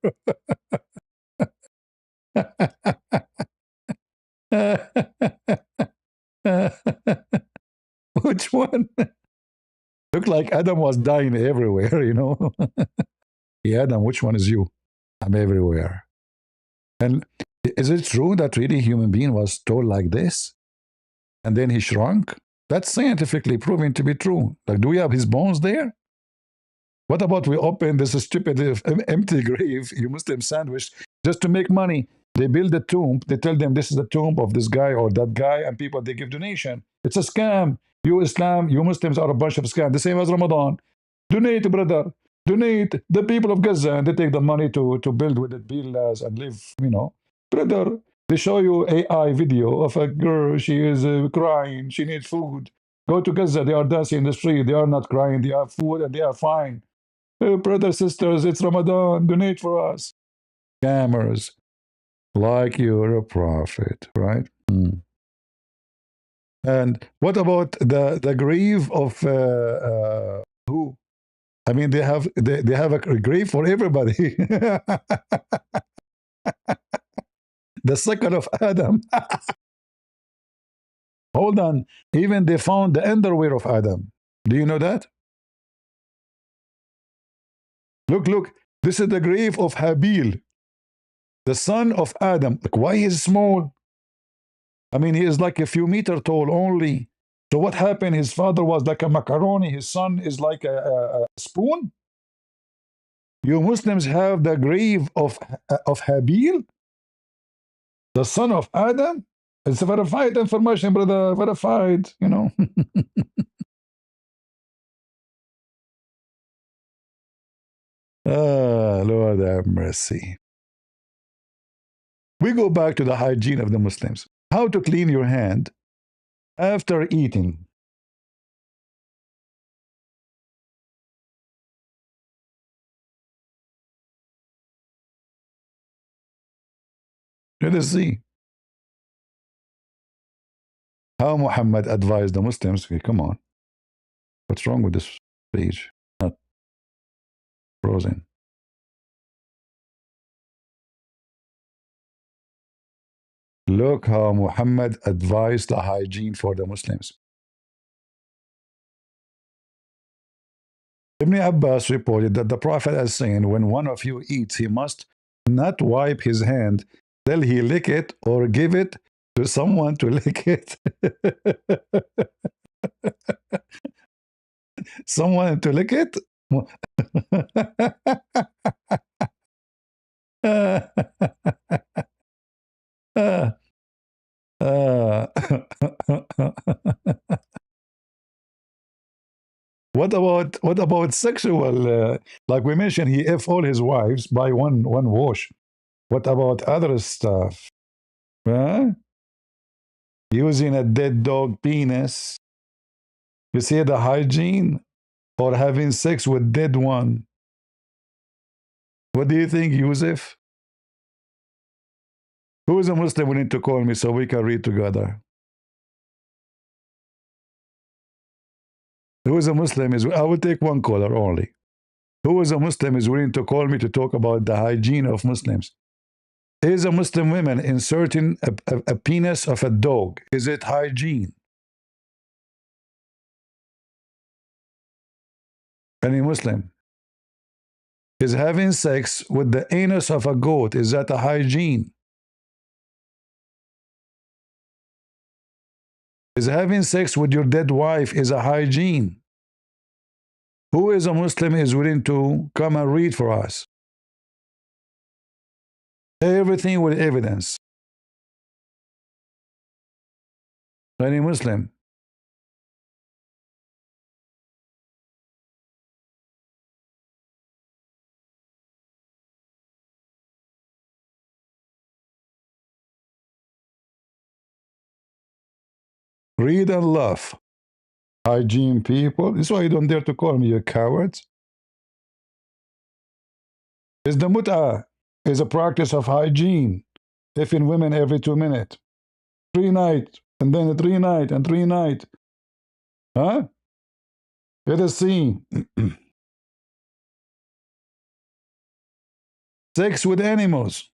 Which one? Look like Adam was dying everywhere, you know. Yeah, Adam, which one is you? I'm everywhere. And is it true that really human being was tall like this? And then he shrunk? That's scientifically proven to be true. Like, do we have his bones there? What about we open this stupid empty grave, you Muslim sandwich, just to make money? They build a tomb. They tell them this is the tomb of this guy or that guy, and people, they give donation. It's a scam. You Islam, you Muslims are a bunch of scams. The same as Ramadan. Donate, brother. Donate. The people of Gaza, and they take the money to build with it villas and live, you know. Brother, they show you AI video of a girl. She is crying. She needs food. Go to Gaza. They are dancing in the street. They are not crying. They have food and they are fine. Hey, brothers, sisters, it's Ramadan. Donate for us. Scammers. Like you're a prophet, right? And what about the grave of who? I mean, they have a grave for everybody. The second of Adam. Hold on. Even they found the underwear of Adam. Do you know that? Look. This is the grave of Habil, the son of Adam. Like, why is small? I mean, he is like a few meters tall only. So what happened? His father was like a macaroni. His son is like a spoon. You Muslims have the grave of Habil, the son of Adam. It's verified information, brother. Verified, you know. Lord have mercy. We go back to the hygiene of the Muslims. How to clean your hand after eating. Let us see how Muhammad advised the Muslims. Okay, come on. What's wrong with this page? Not frozen. Look how Muhammad advised the hygiene for the Muslims. Ibn Abbas reported that the Prophet is saying, when one of you eats, he must not wipe his hand till he lick it or give it to someone to lick it. Someone to lick it? What about sexual? Like we mentioned, he f all his wives by one wash. What about other stuff? Huh? Using a dead dog penis. You see the hygiene, or having sex with dead one. What do you think, Yusuf? Who is a Muslim willing to call me so we can read together? Who is a Muslim I will take one caller only. Who is a Muslim is willing to call me to talk about the hygiene of Muslims? Is a Muslim woman inserting a penis of a dog? Is it hygiene? Any Muslim? Is having sex with the anus of a goat, is that a hygiene? Is having sex with your dead wife is a hygiene? Who is a Muslim is willing to come and read for us? Everything with evidence. Any Muslim? Read and laugh. Hygiene people. This is why you don't dare to call me, you cowards. Is the mut'ah is a practice of hygiene. If in women every 2 minutes. 3 nights, and then 3 nights, and 3 nights. Huh? Let us see. Sex with animals.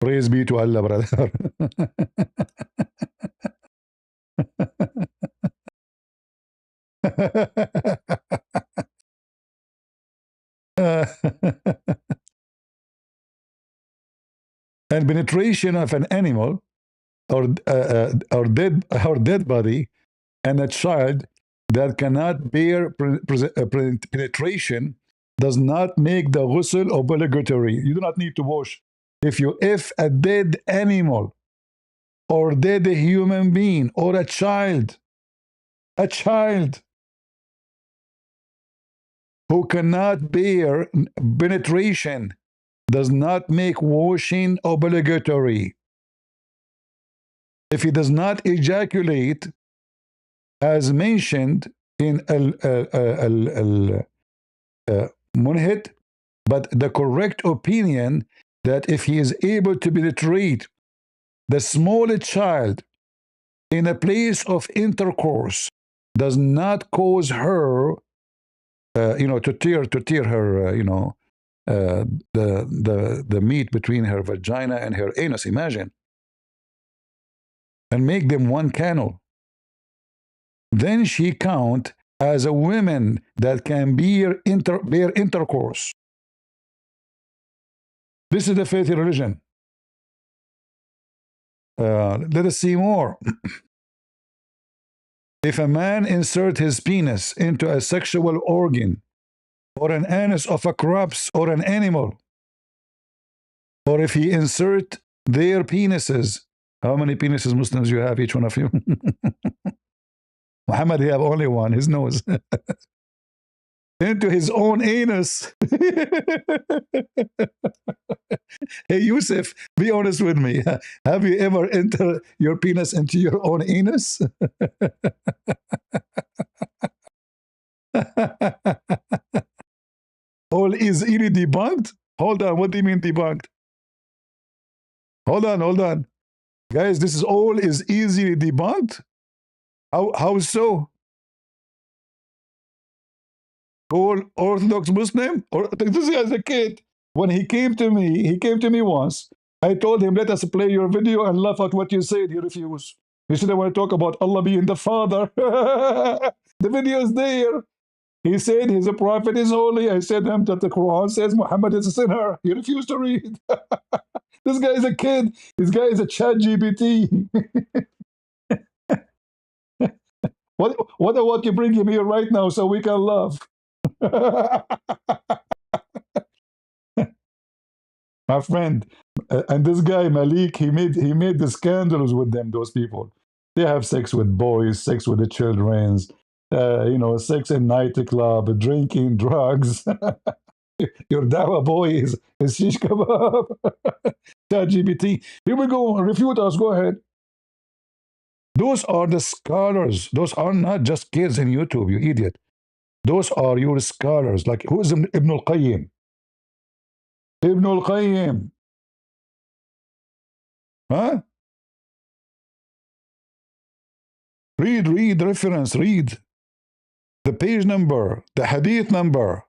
Praise be to Allah, brother. And penetration of an animal or dead body and a child that cannot bear penetration does not make the ghusl obligatory. You do not need to wash. If a dead animal or dead human being or a child who cannot bear penetration does not make washing obligatory. If he does not ejaculate, as mentioned in Munhit, but the correct opinion that if he is able to penetrate the small child in a place of intercourse does not cause her, to tear her, the meat between her vagina and her anus. Imagine, and make them one canal. Then she count as a woman that can bear intercourse. This is the faith religion. Let us see more. If a man insert his penis into a sexual organ or an anus of a corpse or an animal, or if he insert their penises, how many penises Muslims you have, each one of you? Muhammad, he have only one, his nose. Into his own anus. Hey, Yusuf, be honest with me. Have you ever entered your penis into your own anus? All is easily debunked? Hold on, what do you mean debunked? Hold on. Guys, this is all is easily debunked? How so? All Orthodox Muslim? Or this guy is a kid. When he came to me once. I told him, let us play your video and laugh at what you said. He refused. He said, I want to talk about Allah being the Father. The video is there. He said he's a prophet, is holy. I said to him that the Quran says Muhammad is a sinner. He refused to read. This guy is a kid. This guy is a chat GPT. What about you bring him here right now so we can laugh? My friend, and this guy Malik, he made the scandals with them. Those people, they have sex with boys, sex with the childrens, sex in nightclub, drinking, drugs. Your dawa boy is shish kebab. ChatGPT. Here we go. Refute us. Go ahead. Those are the scholars. Those are not just kids in YouTube, you idiot. Those are your scholars. Like, who is Ibn al-Qayyim? Ibn al-Qayyim. Huh? Read reference, read the page number, the hadith number.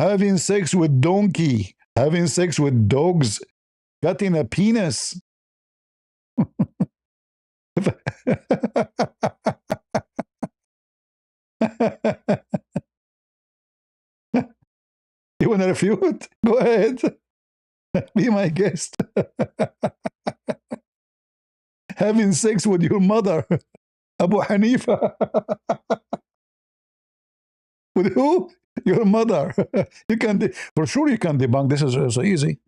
Having sex with donkey, having sex with dogs, cutting a penis. You want to refute? Go ahead. Be my guest. Having sex with your mother, Abu Hanifa. With who? Your mother. You can, for sure you can debunk. This is so easy.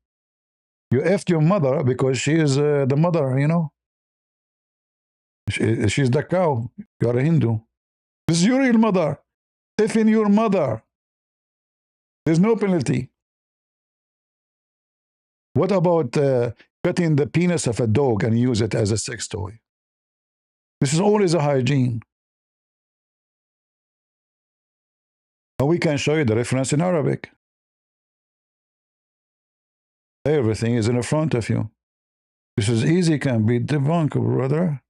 You effed your mother because she is the mother, She's the cow. You are a Hindu. This is your real mother. Effing your mother. There's no penalty. What about cutting the penis of a dog and use it as a sex toy? This is always a hygiene. And we can show you the reference in Arabic. Everything is in front of you. This is easy, can be debunked, brother.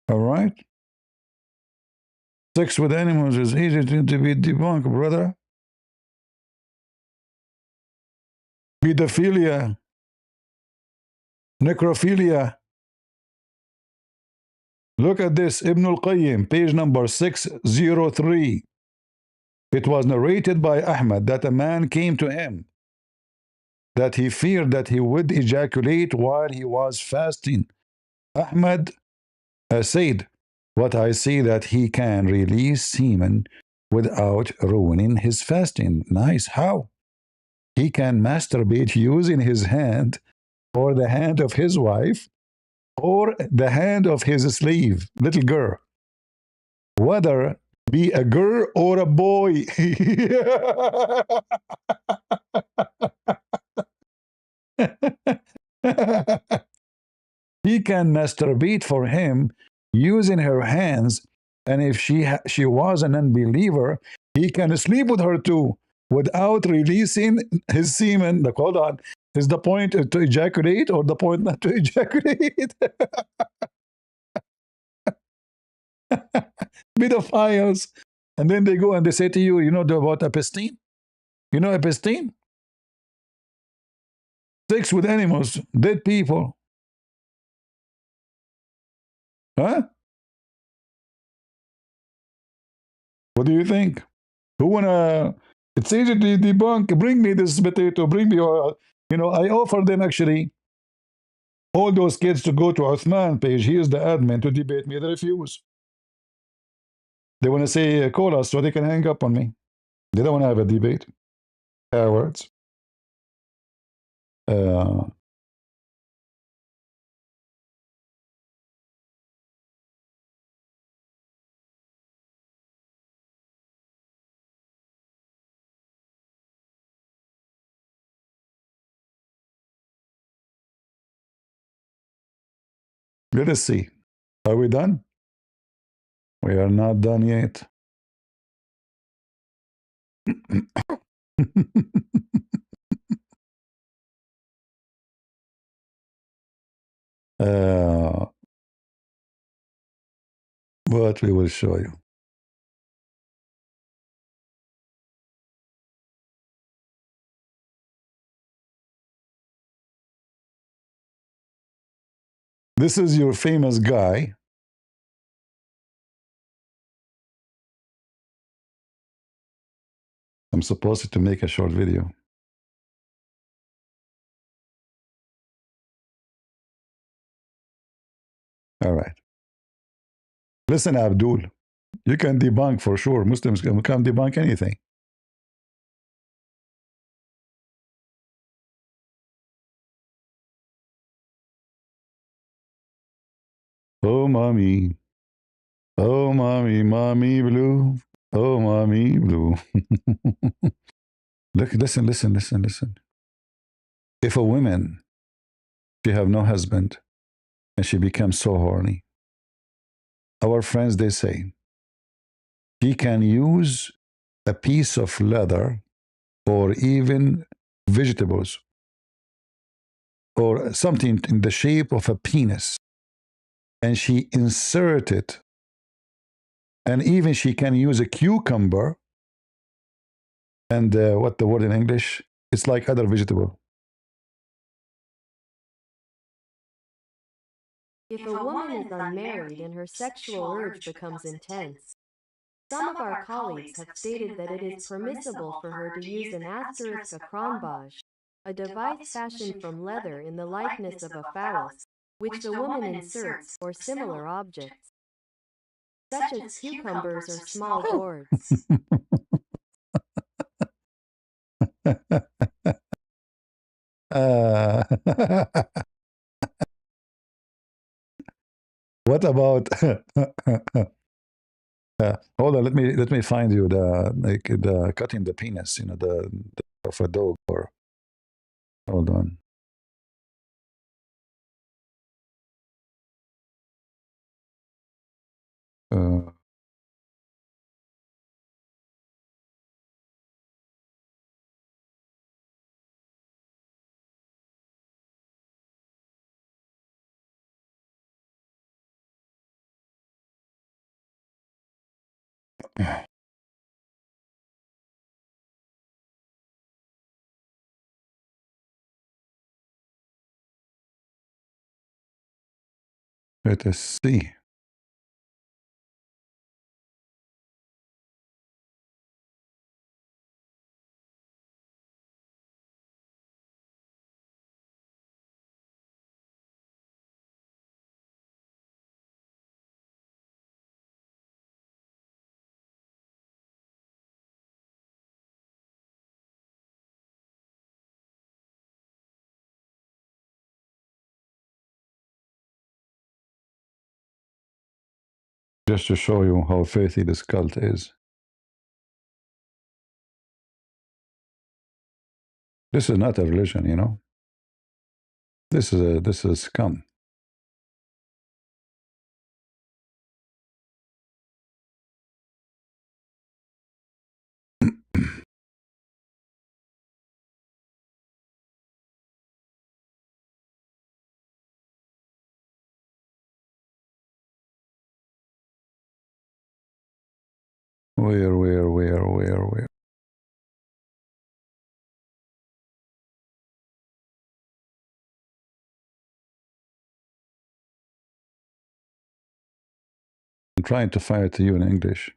All right? Sex with animals is easy to be debunked, brother. Pedophilia, necrophilia. Look at this, Ibn al-Qayyim, page number 603. It was narrated by Ahmad that a man came to him, that he feared that he would ejaculate while he was fasting. Ahmad said, what I see that he can release semen without ruining his fasting. Nice. How? He can masturbate using his hand or the hand of his wife or the hand of his slave, little girl. Whether be a girl or a boy. He can masturbate for him using her hands, and if she was an unbeliever, he can sleep with her too without releasing his semen. Hold on. Is the point to ejaculate or the point not to ejaculate? Pedophiles. And then they go and they say to you, you know about episteme? You know episteme? Sex with animals, dead people. Huh? What do you think? Who wanna? It's easy to debunk. Bring me this potato. Bring me, I offer them actually all those kids to go to Uthman page. He is the admin to debate me. They refuse. They want to say call us so they can hang up on me. They don't want to have a debate. Cowards. Let us see. Are we done? We are not done yet. But we will show you. This is your famous guy. I'm supposed to make a short video. All right. Listen, Abdul, you can debunk for sure. Muslims can debunk anything. Oh, mommy. Oh, mommy, mommy blue. Oh, mommy blue. Look, listen, listen, listen, listen. If a woman, she have no husband, and she becomes so horny, our friends, they say, she can use a piece of leather or even vegetables or something in the shape of a penis, and she insert it, and even she can use a cucumber and what the word in English, it's like other vegetable. If a woman is unmarried and her sexual urge becomes intense, some of our colleagues have stated that it is permissible for her to use an asterisk acronbage, a device fashioned from leather in the likeness of a phallus, which the woman inserts, or similar objects, such as cucumbers or small gourds. uh, what about hold on, let me find you the cutting the penis, you know, the of a dog, or hold on. Uh, let us see. Just to show you how faithy this cult is. This is not a religion, you know. This is scum. Where? I'm trying to find it to you in English.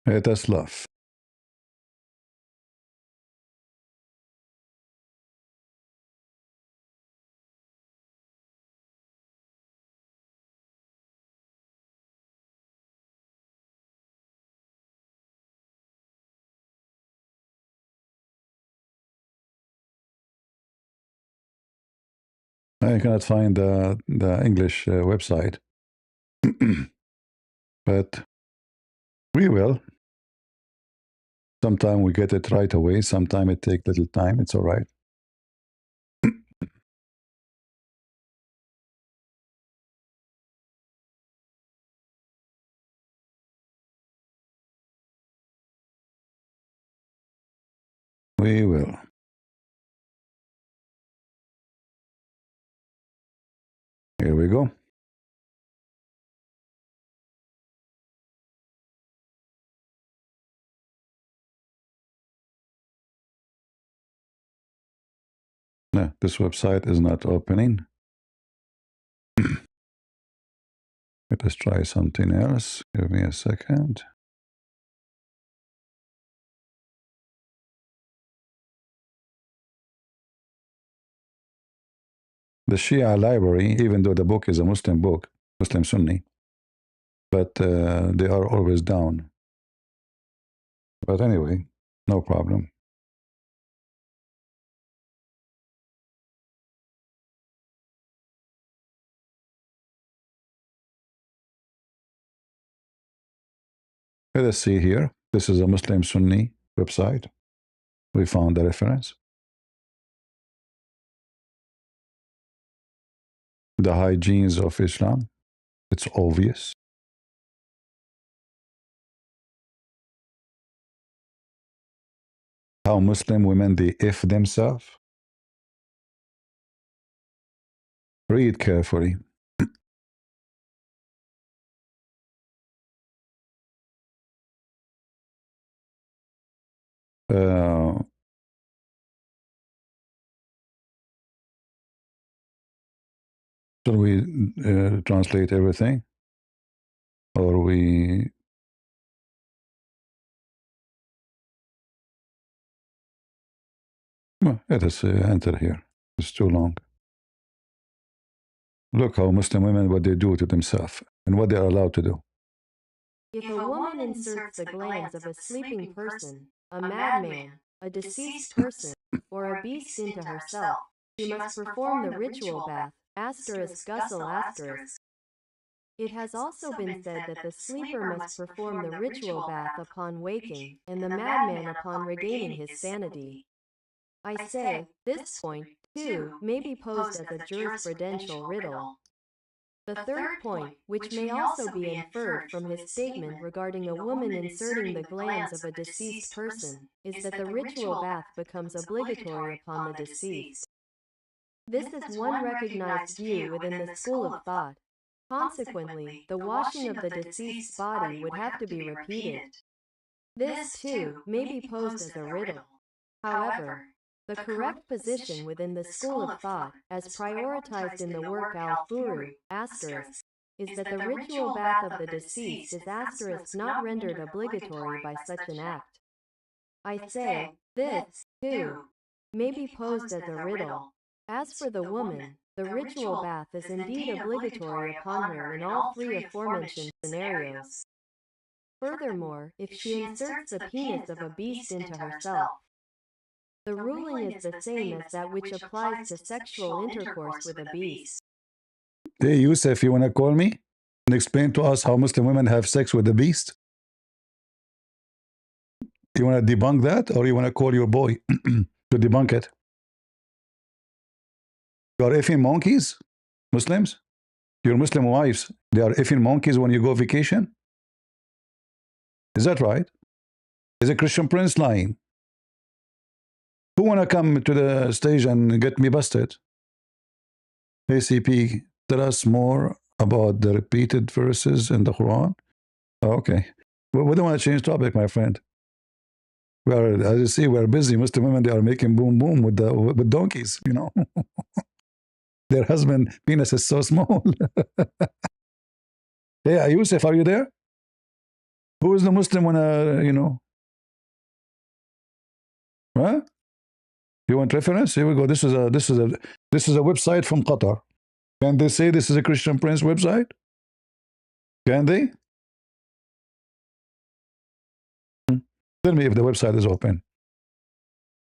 That's love. I cannot find the English website, but we will. Sometime we get it right away. Sometime it takes little time. It's all right. We will. Here we go. No, this website is not opening. Let us try something else. Give me a second. The Shia library, even though the book is a Muslim book, Muslim Sunni, but they are always down. But anyway, no problem. Let us see here. This is a Muslim Sunni website. We found the reference. The hygienes of Islam. It's obvious. How Muslim women they if themselves. Read carefully. Shall we translate everything? Or we... Well, let us enter here. It's too long. Look how Muslim women, what they do to themselves and what they are allowed to do. If a woman inserts the glands of a sleeping person, a madman, a deceased person, or a beast into herself, she must perform the ritual bath, ****. It has also been said that the sleeper must perform the ritual bath upon waking, and the madman upon regaining his sanity. I say, this point, too, may be posed as a jurisprudential riddle. The third point, which may also be inferred from his statement regarding a woman inserting the glands of a deceased person, is that the ritual bath becomes obligatory upon the deceased. This is one recognized view within the school of thought. Consequently, the washing of the deceased's body would have to be repeated. This, too, may be posed as a riddle. However, the correct position within the school of thought, as prioritized in the work Al-Furu, is that the ritual bath of the deceased is not rendered obligatory by such an act. I say, this, too, may be posed as a riddle. As for the woman, the ritual bath is indeed obligatory upon her in all three aforementioned scenarios. Furthermore, if she inserts the penis of a beast into herself, the ruling is the same as that which applies to sexual intercourse with a beast. Hey, Yusuf, you want to call me and explain to us how Muslim women have sex with the beast? You want to debunk that, or you want to call your boy to debunk it? You are effing monkeys, Muslims? Your Muslim wives, they are effing monkeys when you go vacation? Is that right? Is a Christian Prince lying? Who want to come to the stage and get me busted? ACP, tell us more about the repeated verses in the Quran. Oh, okay. Well, we don't want to change topic, my friend. We are, as you see, we're busy. Muslim women, they are making boom boom with donkeys, you know. Their husband penis is so small. Hey, Yusuf, are you there? Who is the Muslim when, you know? Huh? You want reference? Here we go. This is a website from Qatar. Can they say this is a Christian Prince website? Can they? Tell me if the website is open.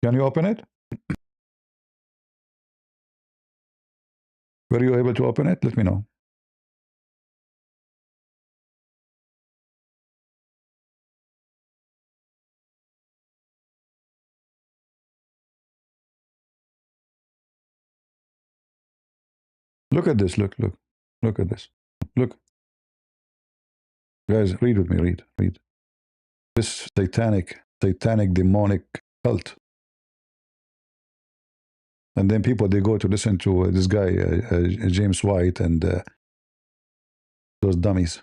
Can you open it? Were you able to open it? Let me know. Look at this. Look at this. Look. Guys, read with me. Read. This satanic, demonic cult. And then people, they go to listen to this guy, James White, and those dummies.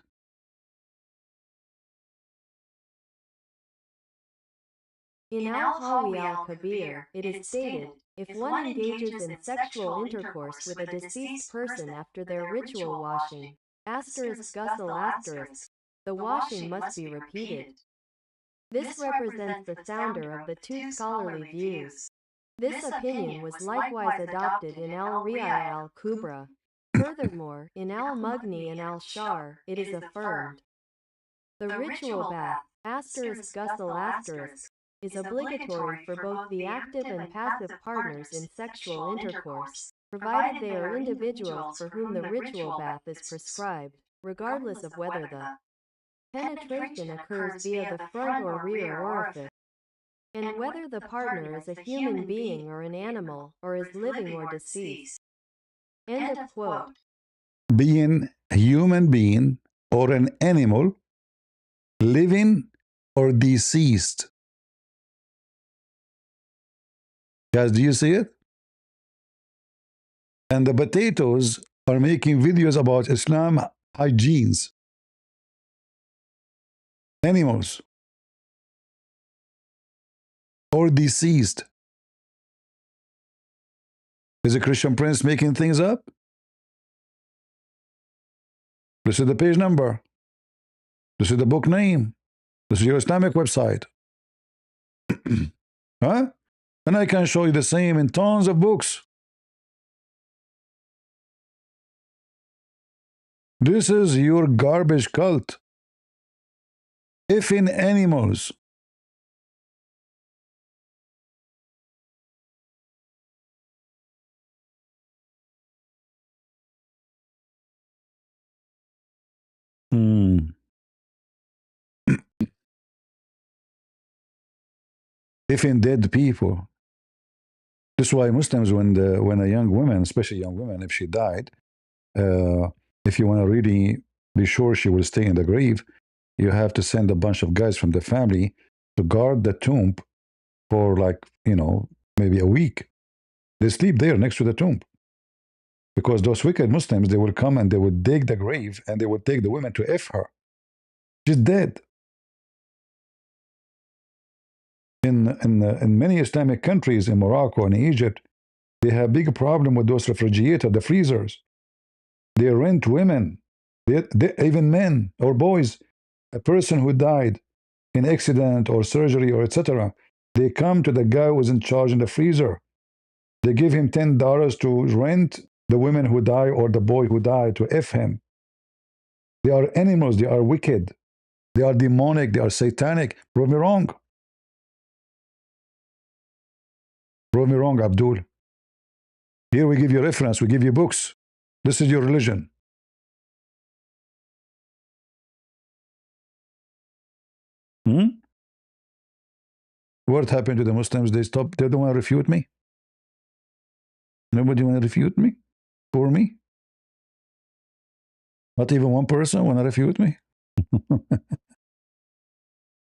In Al-Hawi al-Kabir, it is stated, if one engages in sexual intercourse with a deceased person after their ritual washing, ****, the washing must be repeated. This represents the sounder of the two scholarly views. This opinion was likewise adopted in al-Ri'aya al-Kubra. Furthermore, in al-Mughni and al-Shar, it is affirmed. The ritual bath, ****, is obligatory for both the active and passive partners in sexual intercourse, provided they are individuals for whom the ritual bath is prescribed, regardless of whether the penetration occurs via the front or rear orifice, and whether the partner is a human being or an animal, or is living or deceased. End of quote. Being a human being or an animal, living or deceased. Guys, do you see it? And the potatoes are making videos about Islam hygienes. Animals or deceased. Is a Christian prince making things up? This is the page number. This is the book name. This is your Islamic website. Huh? And I can show you the same in tons of books. This is your garbage cult. Effing animals. Effing dead people. This is why Muslims, when a young woman, especially young woman, if she died, if you want to really be sure she will stay in the grave, you have to send a bunch of guys from the family to guard the tomb for, like, maybe a week. They sleep there next to the tomb. Because those wicked Muslims, they will come and they would dig the grave and they would take the woman to F her. She's dead. In many Islamic countries, in Morocco and Egypt, they have big problem with those refrigerators, the freezers. They rent women, even men or boys. A person who died in accident or surgery or etc., they come to the guy who is in charge in the freezer. They give him $10 to rent the women who die or the boy who died to F him. They are animals, they are wicked, they are demonic, they are satanic. Prove me wrong. Prove me wrong, Abdul. Here we give you reference, we give you books. This is your religion. What happened to the Muslims? They stopped. They don't want to refute me. Nobody want to refute me for me. Not even one person want to refute me.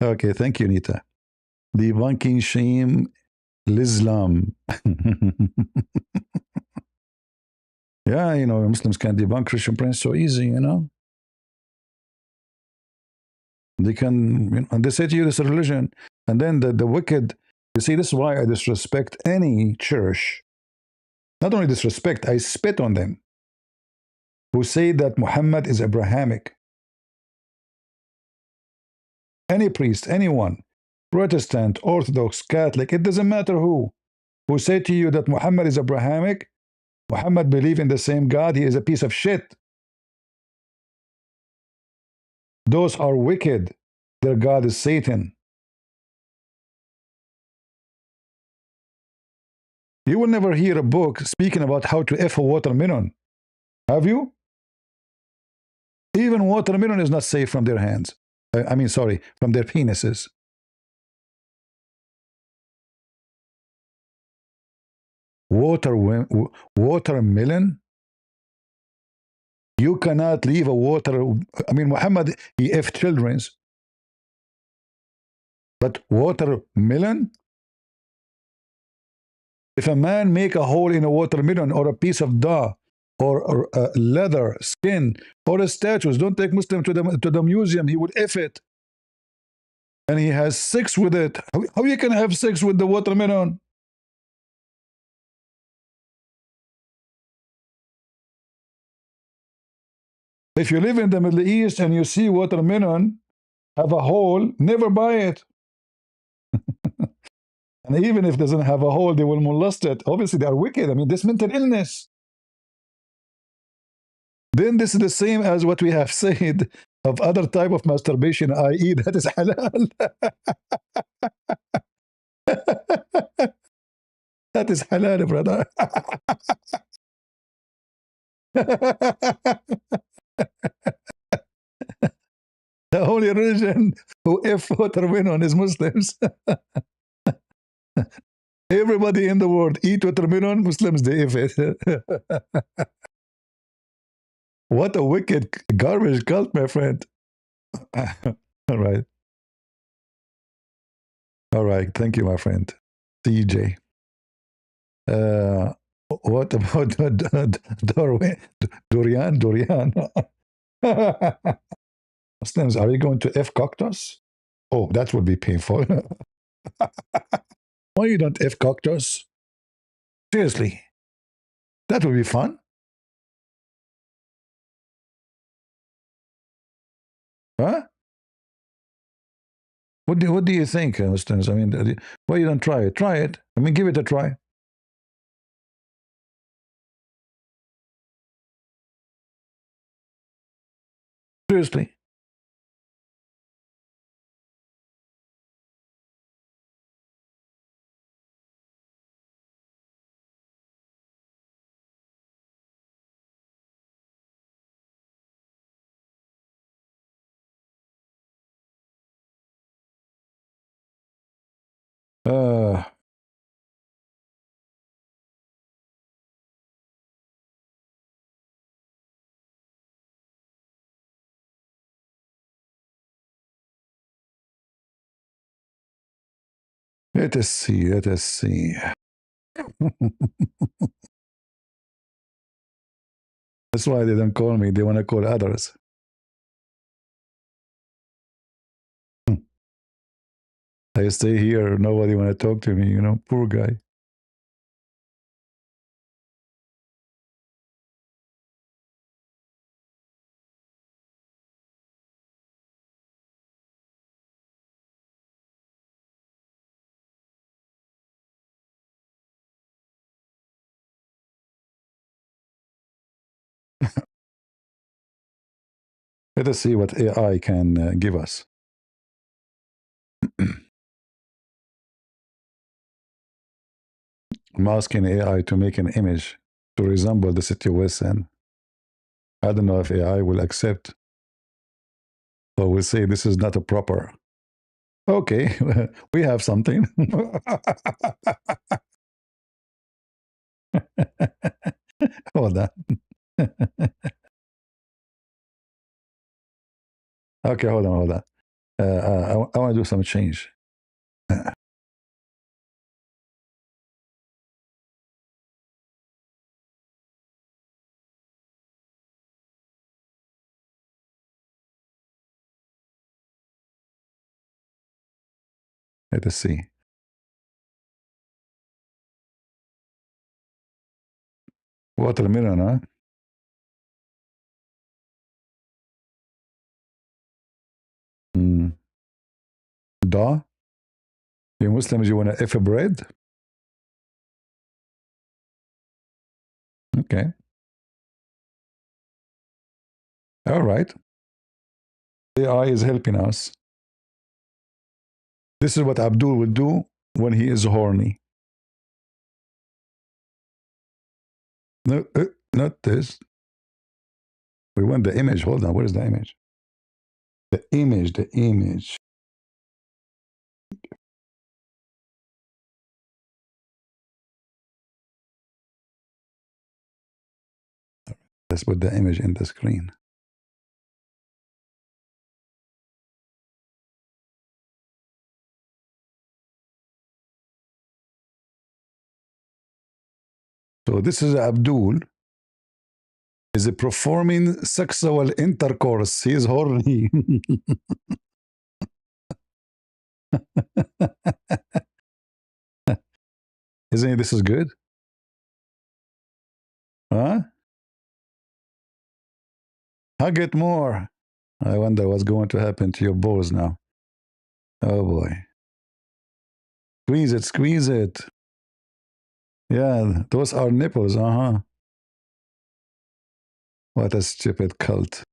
Okay, thank you, Nita. Debunking shame Islam. Yeah, Muslims can debunk Christian Prince so easy, They can, and they say to you, this is religion. And then the wicked, you see, this is why I disrespect any church. Not only disrespect, I spit on them, who say that Muhammad is Abrahamic. Any priest, anyone, Protestant, Orthodox, Catholic, it doesn't matter who say to you that Muhammad is Abrahamic, Muhammad believes in the same God, he is a piece of shit. Those are wicked. Their God is Satan. You will never hear a book speaking about how to F a watermelon. Have you? Even watermelon is not safe from their hands. From their penises. Watermelon? You cannot leave a Muhammad, he F children's. But watermelon? If a man make a hole in a watermelon or a piece of dough or leather, skin, or a statue, don't take Muslim to the museum, he would F it. and he has sex with it. How you can have sex with the watermelon? If you live in the Middle East and you see watermelon have a hole, never buy it. And even if it doesn't have a hole, they will molest it. Obviously, they are wicked. I mean, this mental illness. Then this is the same as what we have said of other type of masturbation, i.e. that is halal. That is halal, brother. The only religion who F watermelon is Muslims. Everybody in the world eat watermelon, Muslims they F it. What a wicked garbage cult, my friend. All right. All right. Thank you, my friend. CJ. What about Dorian? Muslims, are you going to F cactus? Oh, that would be painful. Why you don't F cactus? Seriously. That would be fun. Huh? What do you think, Muslims? I mean, why you don't try it? Try it. I mean, give it a try. Seriously. Let us see. Let us see. That's why they don't call me. They want to call others. I stay here. Nobody want to talk to me. You know, poor guy. Let us see what AI can give us. I'm asking AI to make an image to resemble the situation. I don't know if AI will accept. So we'll say this is not a proper. Okay, we have something. Hold on. Okay, hold on. I want to do some change. Let us see. Watermelon, huh? Da? You Muslims, you want to F bread? Okay. All right. AI is helping us. This is what Abdul will do when he is horny. No, not this. We want the image. Hold on. Where is the image? The image. Let's put the image in the screen. So this is Abdul. Is performing sexual intercourse. He is horny. Isn't this is good? Huh? Hug it more. I wonder what's going to happen to your balls now. Oh boy. Squeeze it, squeeze it. Yeah, those are nipples, uh-huh. What a stupid cult.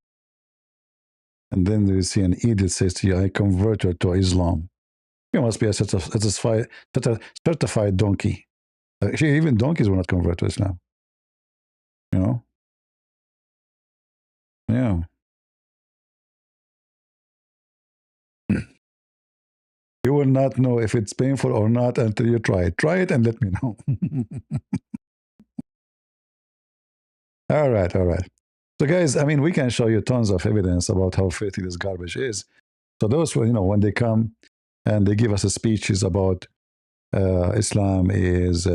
And then you see an edict says to you, I convert her to Islam. You must be a certified donkey. Actually, even donkeys will not convert to Islam. You know? Yeah. You will not know if it's painful or not until you try it. Try it and let me know. All right, all right. So, guys, I mean, we can show you tons of evidence about how filthy this garbage is. So, those, when they come and they give us speeches about Islam is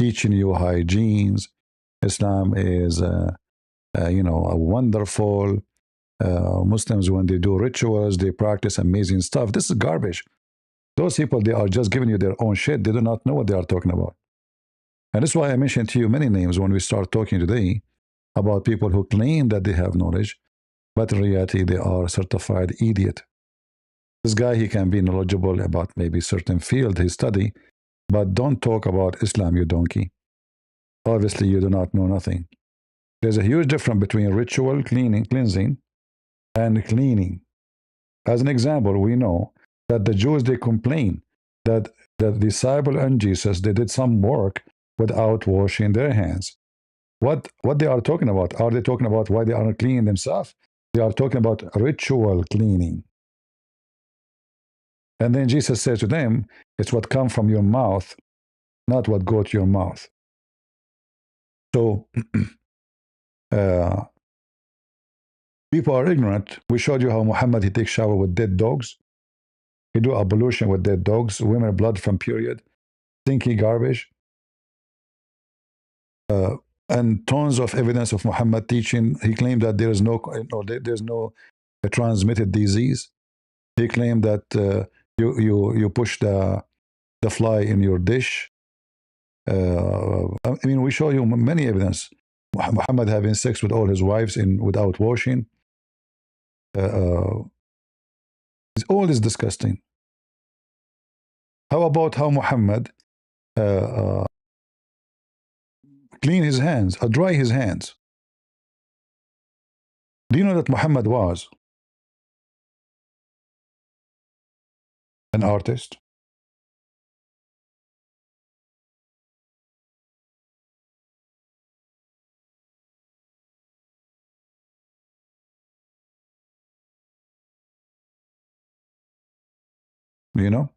teaching you hygienes, Islam is, a wonderful. Muslims, when they do rituals, they practice amazing stuff. This is garbage. Those people, they are just giving you their own shit. They do not know what they are talking about. And that's why I mentioned to you many names when we start talking today about people who claim that they have knowledge, but in reality, they are certified idiot. This guy, he can be knowledgeable about maybe certain field he study, but don't talk about Islam, you donkey. Obviously, you do not know nothing. There's a huge difference between ritual cleansing, and cleaning. As an example, we know that the Jews, they complain that the disciple and Jesus, they did some work without washing their hands. What they are talking about? Are they talking about why they are not cleaning themselves? They are talking about ritual cleaning. And then Jesus says to them, it's what comes from your mouth, not what goes to your mouth. So people are ignorant. We showed you how Muhammad, he takes shower with dead dogs. He do ablution with dead dogs, women blood from period, stinky garbage. And tons of evidence of Muhammad teaching. He claimed that there is there's no transmitted disease. He claimed that you push the fly in your dish. I mean, we show you many evidence. Muhammad having sex with all his wives without washing. All is disgusting. How about how Muhammad clean his hands or dry his hands? Do you know that Muhammad was an artist? You know?